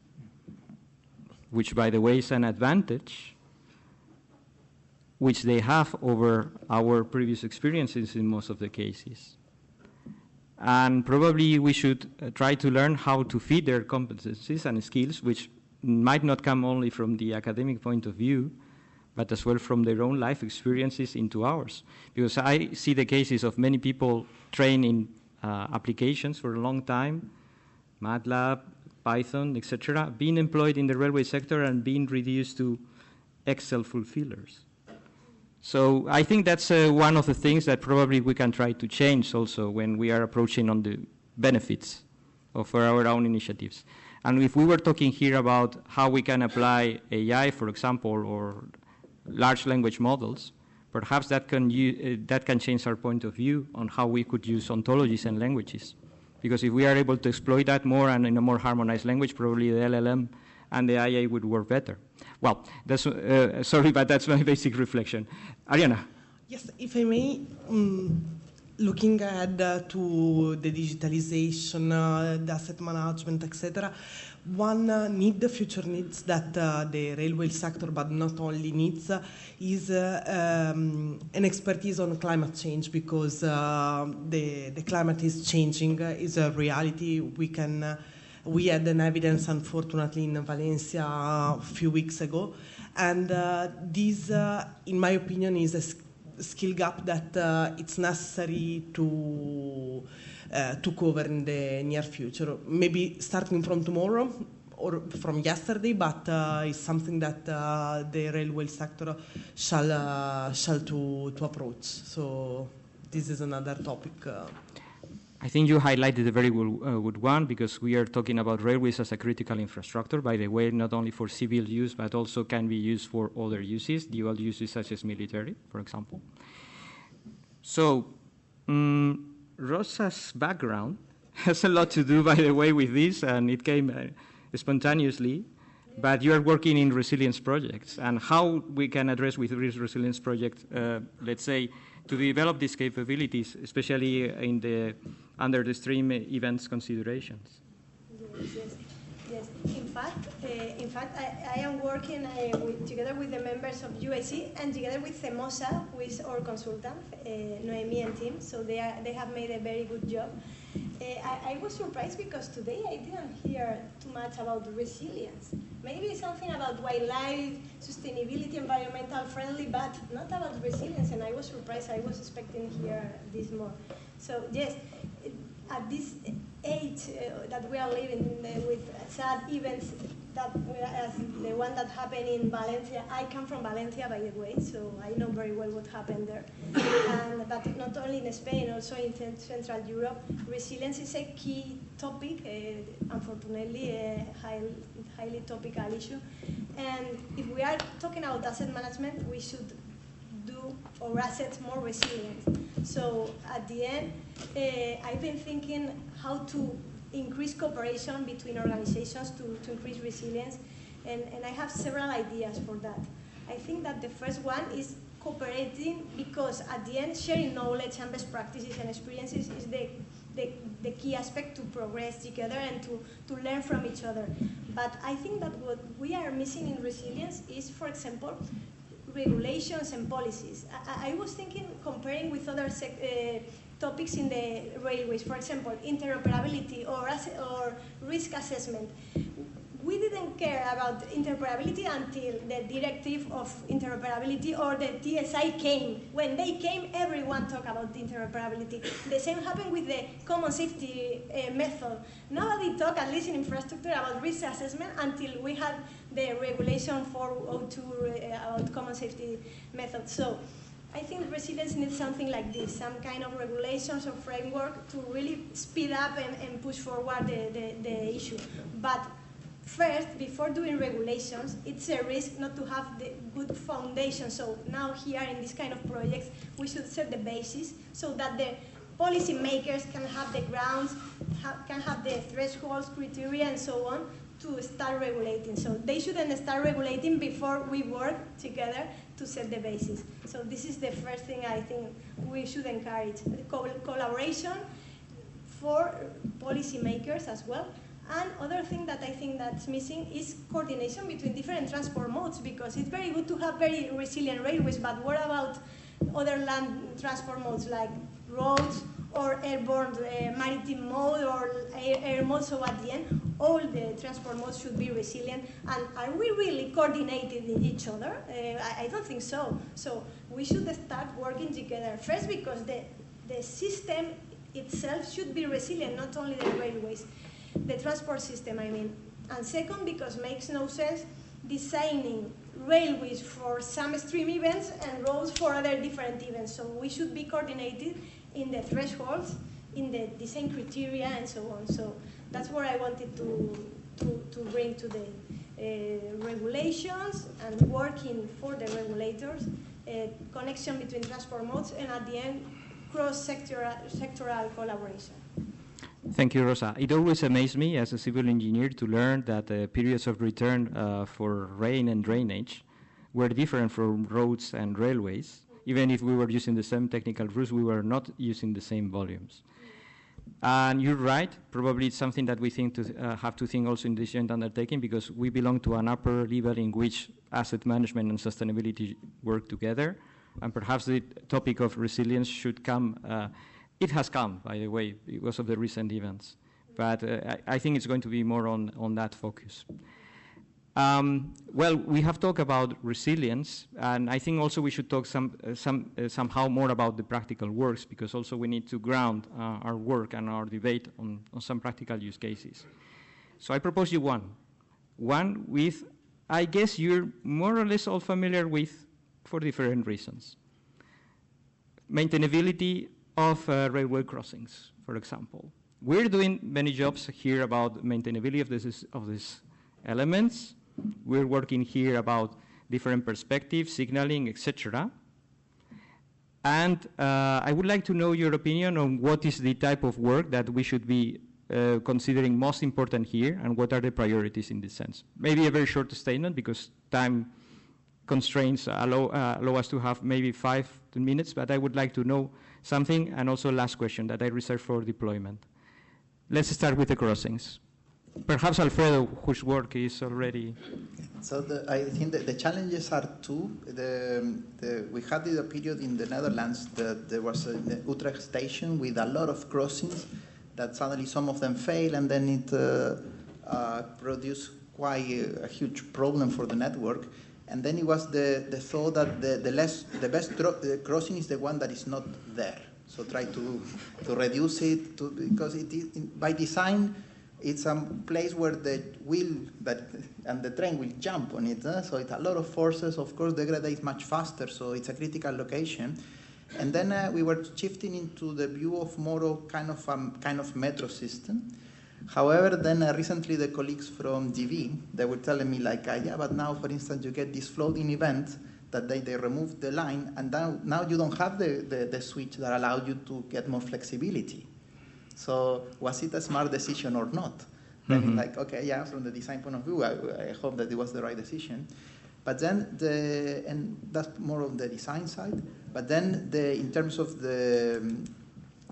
[SPEAKER 1] which, by the way, is an advantage which they have over our previous experiences in most of the cases. And probably we should try to learn how to feed their competencies and skills, which might not come only from the academic point of view, but as well from their own life experiences into ours. Because I see the cases of many people trained in applications for a long time, MATLAB, Python, etc., being employed in the railway sector and being reduced to Excel fulfillers. So I think that's one of the things that probably we can try to change also when we are approaching on the benefits of our own initiatives. And if we were talking here about how we can apply AI, for example, or large language models, perhaps that can change our point of view on how we could use ontologies and languages. Because if we are able to exploit that more and in a more harmonized language, probably the LLM and the IA would work better. Well, that's, sorry, but that's my basic reflection. Ariana.
[SPEAKER 3] Yes, if I may, looking ahead to the digitalization, the asset management, etc., one future needs that the railway sector, but not only needs, is an expertise on climate change, because the climate is changing, is a reality. We had an evidence, unfortunately, in Valencia a few weeks ago, And this, in my opinion, is a skill gap that it's necessary to cover in the near future. Maybe starting from tomorrow or from yesterday, but it's something that the railway sector shall to approach. So this is another topic.
[SPEAKER 1] I think you highlighted a very good one, because we are talking about railways as a critical infrastructure, by the way, not only for civil use, but also can be used for other uses, dual uses such as military, for example. So, Rosa's background has a lot to do, by the way, with this, and it came spontaneously, but you are working in resilience projects, and how we can address with this resilience project, let's say, to develop these capabilities, especially in the under the stream events considerations.
[SPEAKER 5] Yes. In fact, I am working together with the members of UIC and together with CEMOSA, who is our consultant, Noemi and team. So they have made a very good job. I was surprised because today I didn't hear too much about resilience. Maybe something about wildlife, sustainability, environmental friendly, but not about resilience. And I was surprised. I was expecting to hear this more. So yes, at this age that we are living with sad events, as the one that happened in Valencia. I come from Valencia, by the way, so I know very well what happened there. And but not only in Spain, also in Central Europe, resilience is a key topic, unfortunately a highly topical issue. And if we are talking about asset management, we should do our assets more resilient. So at the end, I've been thinking how to increase cooperation between organizations to increase resilience, and I have several ideas for that. I think that the first one is cooperating, because at the end, sharing knowledge and best practices and experiences is the key aspect to progress together and to learn from each other. But I think that what we are missing in resilience is, for example, regulations and policies. I was thinking, comparing with other topics in the railways, for example, interoperability or risk assessment. We didn't care about interoperability until the directive of interoperability or the TSI came. When they came, everyone talked about interoperability. The same happened with the common safety method. Nobody talked, at least in infrastructure, about risk assessment until we had the regulation 402 about common safety method. So I think resilience needs something like this, some kind of regulations or framework to really speed up and push forward the issue. But first, before doing regulations, it's a risk not to have the good foundation. So now here in this kind of projects, we should set the basis so that the policy makers can have the grounds, can have the thresholds, criteria, and so on to start regulating. So they shouldn't start regulating before we work together to set the basis. So this is the first thing I think we should encourage, collaboration for policymakers as well. And other thing that I think that's missing is coordination between different transport modes, because it's very good to have very resilient railways, but what about other land transport modes like roads or airborne maritime mode or air mode? So at the end, all the transport modes should be resilient. And are we really coordinated with each other? I don't think so. So we should start working together. First, because the system itself should be resilient, not only the railways, the transport system, I mean. And second, because it makes no sense designing railways for some extreme events and roads for other different events. So we should be coordinated in the thresholds, in the design criteria, and so on. So that's what I wanted to bring today. Regulations and working for the regulators, connection between transport modes, and at the end, cross-sectoral collaboration.
[SPEAKER 1] Thank you, Rosa. It always amazed me as a civil engineer to learn that periods of return for rain and drainage were different from roads and railways. Even if we were using the same technical rules, we were not using the same volumes. And you're right, probably it's something that we think to have to think also in this joint undertaking, because we belong to an upper level in which asset management and sustainability work together. And perhaps the topic of resilience should come. It has come, by the way, because of the recent events. But I think it's going to be more on that focus. Well, we have talked about resilience, and I think also we should talk somehow more about the practical works, because also we need to ground our work and our debate on some practical use cases. So I propose you one with, I guess you're more or less all familiar with for different reasons. Maintainability of railway crossings, for example. We're doing many jobs here about maintainability of these elements. We're working here about different perspectives, signaling, etc. And I would like to know your opinion on what is the type of work that we should be considering most important here, and what are the priorities in this sense. Maybe a very short statement, because time constraints allow us to have maybe 5 minutes, but I would like to know something, and also last question that I reserve for deployment. Let's start with the crossings. Perhaps Alfredo, whose work is already...
[SPEAKER 7] So I think that the challenges are two. We had the period in the Netherlands that there was an Utrecht station with a lot of crossings that suddenly some of them fail, and then it produced quite a huge problem for the network. And then it was the thought that the best crossing is the one that is not there. So try to reduce it, because it is, by design, it's a place where the wheel and the train will jump on it. So it's a lot of forces. Of course, the grade is much faster, so it's a critical location. And then we were shifting into the view of more kind of metro system. However, then recently the colleagues from DV, they were telling me like, yeah, but now, for instance, you get this floating event that they removed the line, and now you don't have the switch that allowed you to get more flexibility. So was it a smart decision or not? Then it's like, okay, yeah, from the design point of view, I hope that it was the right decision. But then, and that's more on the design side, but then in terms of the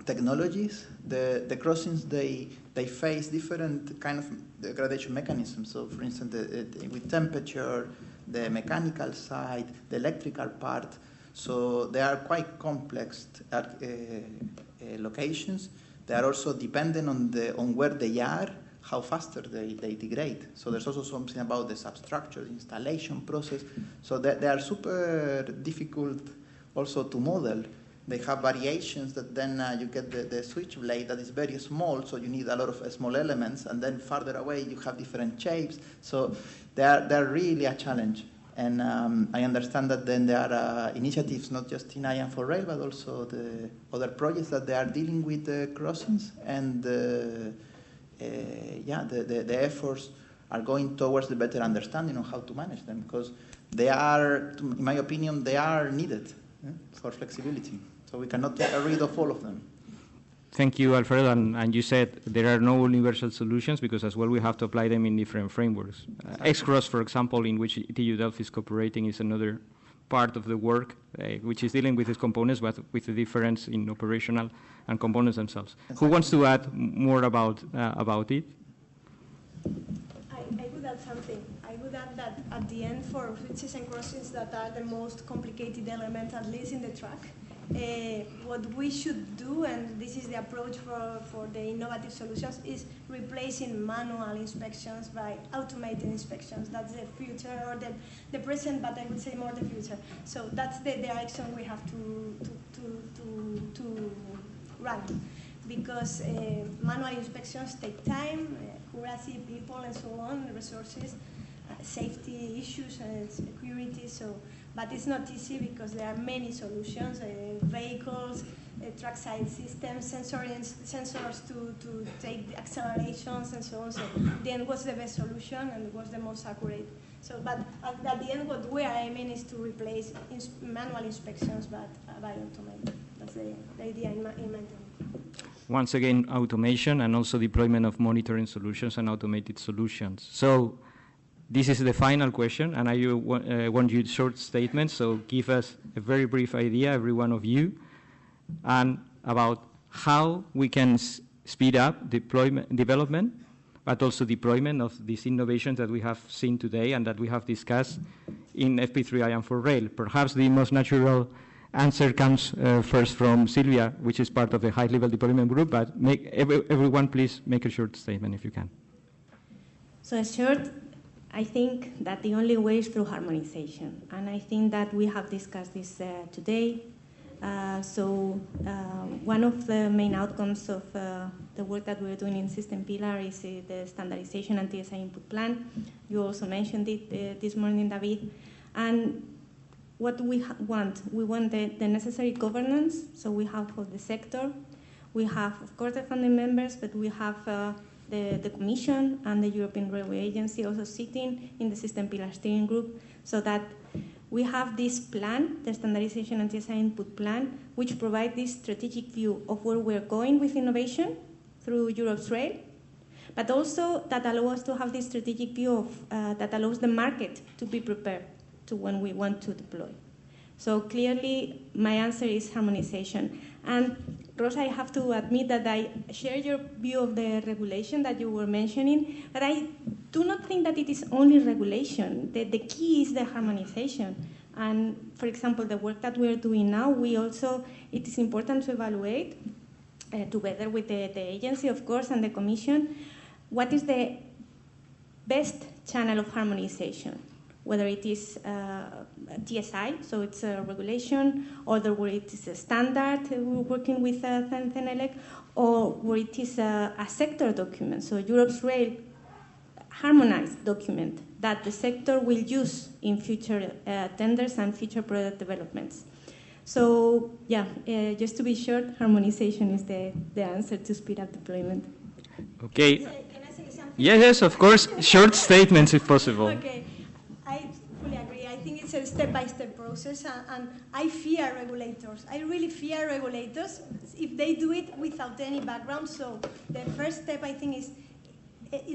[SPEAKER 7] technologies, the crossings, they face different kind of degradation mechanisms. So for instance, with temperature, the mechanical side, the electrical part. So they are quite complex locations. They are also dependent on where they are, how faster they degrade. So there's also something about the substructure installation process. So they are super difficult also to model. They have variations that then you get the switch blade that is very small, so you need a lot of small elements, and then farther away you have different shapes. So they're really a challenge. And I understand that then there are initiatives not just in IAM4Rail, but also the other projects that they are dealing with the crossings, and the efforts are going towards the better understanding of how to manage them, because they are, in my opinion, they are needed for flexibility. So we cannot get rid of all of them.
[SPEAKER 1] Thank you, Alfredo. And you said there are no universal solutions, because as well we have to apply them in different frameworks. X-Cross, for example, in which TU Delft is cooperating, is another part of the work, which is dealing with its components, but with the difference in operational and components themselves. Exactly. Who wants to add more about it?
[SPEAKER 5] I would add something. I would add that at the end, for switches and crossings that are the most complicated element, at least in the track, what we should do, and this is the approach for the innovative solutions, is replacing manual inspections by automated inspections. That's the future, or the present, but I would say more the future. So that's the direction we have to run, because manual inspections take time, accuracy, people, and so on, resources, safety issues, and security. So. But it's not easy, because there are many solutions, vehicles, trackside systems, sensors to take the accelerations and so on. So then what's the best solution and what's the most accurate? So, but at the end, what we are aiming is to replace manual inspections by automation. That's the idea in mind.
[SPEAKER 1] Once again, automation and also deployment of monitoring solutions and automated solutions. So this is the final question, and I want you short statements, so give us a very brief idea, every one of you, and about how we can speed up development, but also deployment of these innovations that we have seen today and that we have discussed in FP3-IAM4Rail. Perhaps the most natural answer comes first from Silvia, which is part of the high-level deployment group, but everyone please make a short statement if you can.
[SPEAKER 6] So a short I think that the only way is through harmonization, and I think that we have discussed this today. One of the main outcomes of the work that we're doing in System Pillar is the standardization and TSI input plan. You also mentioned it this morning, David. And what we want the necessary governance. So we have for the sector, we have, of course, the funding members, but we have the Commission and the European Railway Agency also sitting in the System Pillar Steering Group, so that we have this plan, the Standardization and TSI Input Plan, which provides this strategic view of where we're going with innovation through Europe's rail, but also that allows us to have this strategic view of, that allows the market to be prepared to when we want to deploy. So clearly, my answer is harmonization. And Rosa, I have to admit that I share your view of the regulation that you were mentioning, but I do not think that it is only regulation. The key is the harmonization. And for example, the work that we're doing now, it is important to evaluate, together with the agency, of course, and the Commission, what is the best channel of harmonization, whether it is TSI, so it's a regulation, or where it is a standard, we're working with TENELEC, or where it is a sector document, so Europe's Rail harmonized document that the sector will use in future tenders and future product developments. So yeah, just to be short, harmonization is the answer to speed up deployment.
[SPEAKER 1] Okay.
[SPEAKER 5] Can I say something?
[SPEAKER 1] Yes, of course. Short statements if possible.
[SPEAKER 5] Okay. I fully agree. I think it's a step-by-step process, and I fear regulators. I really fear regulators if they do it without any background. So the first step, I think, is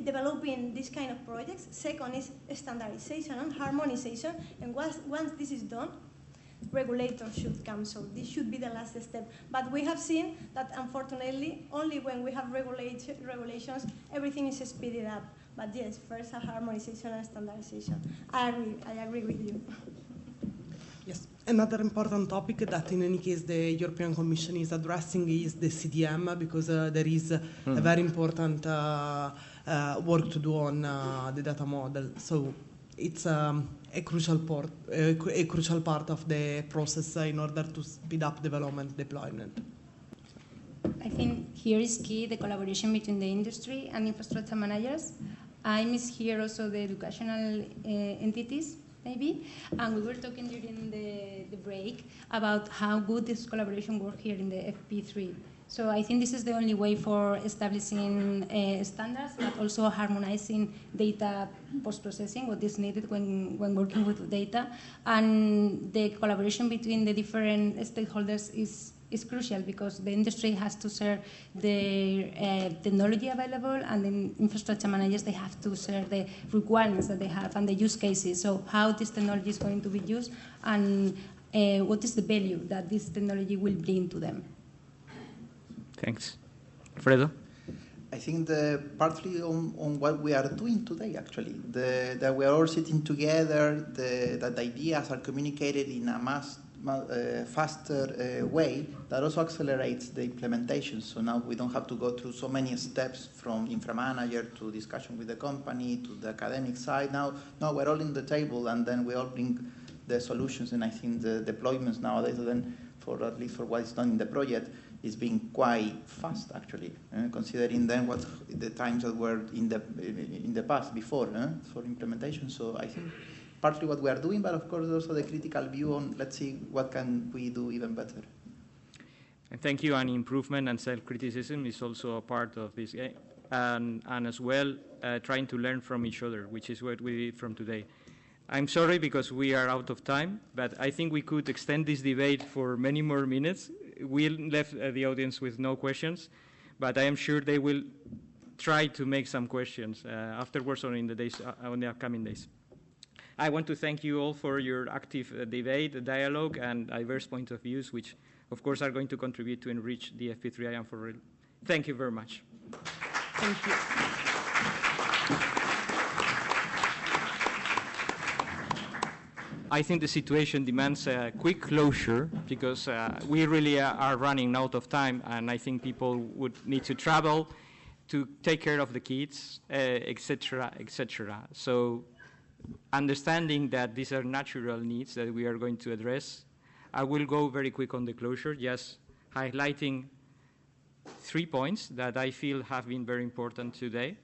[SPEAKER 5] developing this kind of projects. Second is standardization and harmonization. And once this is done, regulators should come. So this should be the last step. But we have seen that, unfortunately, only when we have regulations, everything is speeded up. But yes, first a harmonization and standardization. I agree with you.
[SPEAKER 3] Yes. Another important topic that in any case the European Commission is addressing is the CDM, because there is a very important work to do on the data model. So it's a crucial part of the process in order to speed up development deployment.
[SPEAKER 4] I think here is key the collaboration between the industry and infrastructure managers. I miss here also the educational entities, maybe. And we were talking during the break about how good this collaboration works here in the FP3. So I think this is the only way for establishing standards, but also harmonizing data post-processing, what is needed when working with data. And the collaboration between the different stakeholders is crucial, because the industry has to share the technology available, and the infrastructure managers, they have to share the requirements that they have and the use cases. So how this technology is going to be used, and what is the value that this technology will bring to them.
[SPEAKER 1] Thanks. Fredo?
[SPEAKER 7] I think partly on what we are doing today, actually, that we are all sitting together, that the ideas are communicated in a faster way that also accelerates the implementation. So now we don't have to go through so many steps from infra-manager to discussion with the company to the academic side. Now we're all in the table, and then we all bring the solutions. And I think the deployments nowadays, then at least for what is done in the project, is being quite fast, actually, considering then what the times that were in the past before for implementation. So I think partly what we are doing, but of course also the critical view on, let's see, what can we do even better.
[SPEAKER 1] And thank you. And improvement and self-criticism is also a part of this game, and as well trying to learn from each other, which is what we did from today. I'm sorry because we are out of time, but I think we could extend this debate for many more minutes. We left the audience with no questions, but I am sure they will try to make some questions afterwards or in the upcoming days. I want to thank you all for your active debate, dialogue, and diverse point of views, which, of course, are going to contribute to enrich the FP3-IAM4Rail. Thank you very much.
[SPEAKER 3] Thank you.
[SPEAKER 1] I think the situation demands a quick closure, because we really are running out of time, and I think people would need to travel to take care of the kids, etc., etc. So understanding that these are natural needs that we are going to address, I will go very quick on the closure, just highlighting 3 points that I feel have been very important today.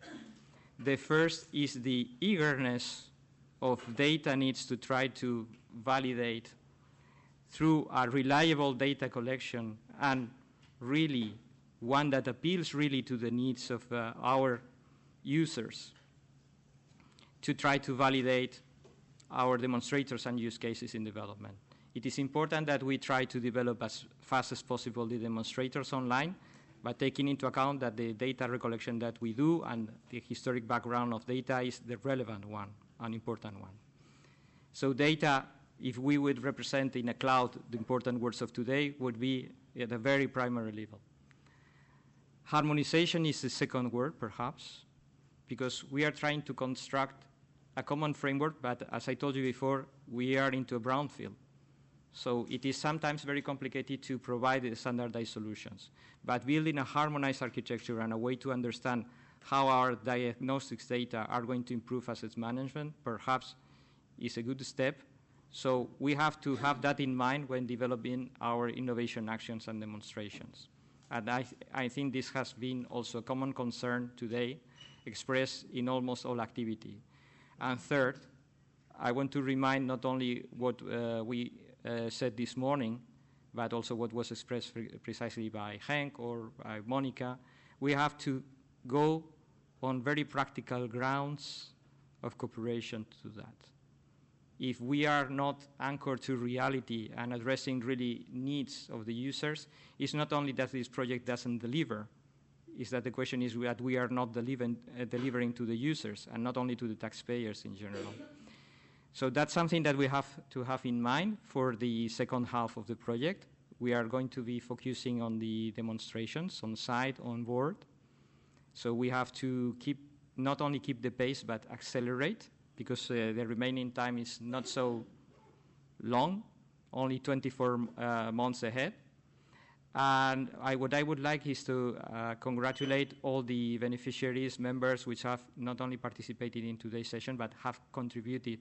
[SPEAKER 1] The first is the eagerness of data needs to try to validate through a reliable data collection, and really one that appeals really to the needs of our users, to try to validate our demonstrators and use cases in development. It is important that we try to develop as fast as possible the demonstrators online, but taking into account that the data recollection that we do and the historic background of data is the relevant one, an important one. So data, if we would represent in a cloud the important words of today, would be at a very primary level. Harmonization is the second word, perhaps, because we are trying to construct a common framework, but as I told you before, we are into a brownfield. So it is sometimes very complicated to provide the standardized solutions. But building a harmonized architecture and a way to understand how our diagnostics data are going to improve asset management, perhaps, is a good step. So we have to have that in mind when developing our innovation actions and demonstrations. And I think this has been also a common concern today, expressed in almost all activity. And third, I want to remind not only what we said this morning, but also what was expressed precisely by Henk or by Monica. We have to go on very practical grounds of cooperation to that. If we are not anchored to reality and addressing really needs of the users, it's not only that this project doesn't deliver, it's that the question is that we are not delivering to the users and not only to the taxpayers in general. So that's something that we have to have in mind for the second half of the project. We are going to be focusing on the demonstrations on site, on board. So we have to not only keep the pace, but accelerate, because the remaining time is not so long, only 24 months ahead. And what I would like is to congratulate all the beneficiaries, members, which have not only participated in today's session, but have contributed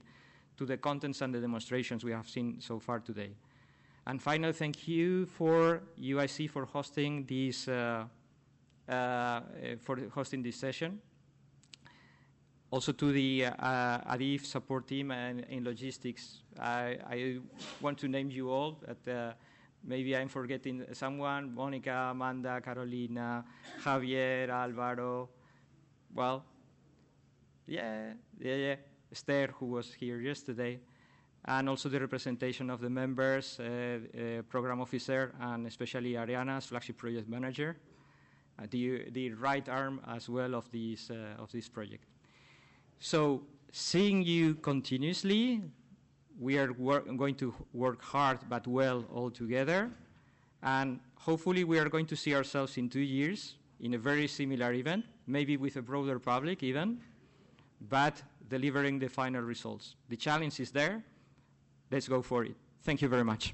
[SPEAKER 1] to the contents and the demonstrations we have seen so far today. And finally, thank you for UIC for hosting this session. Also to the ADIF support team and in logistics. I want to name you all. Maybe I'm forgetting someone. Monica, Amanda, Carolina, Javier, Alvaro. Well, yeah. Esther, who was here yesterday. And also the representation of the members, program officer, and especially Ariana as flagship project manager, the right arm as well of this project. So seeing you continuously, we are going to work hard but well all together, and hopefully we are going to see ourselves in 2 years in a very similar event, maybe with a broader public even, but delivering the final results. The challenge is there. Let's go for it. Thank you very much.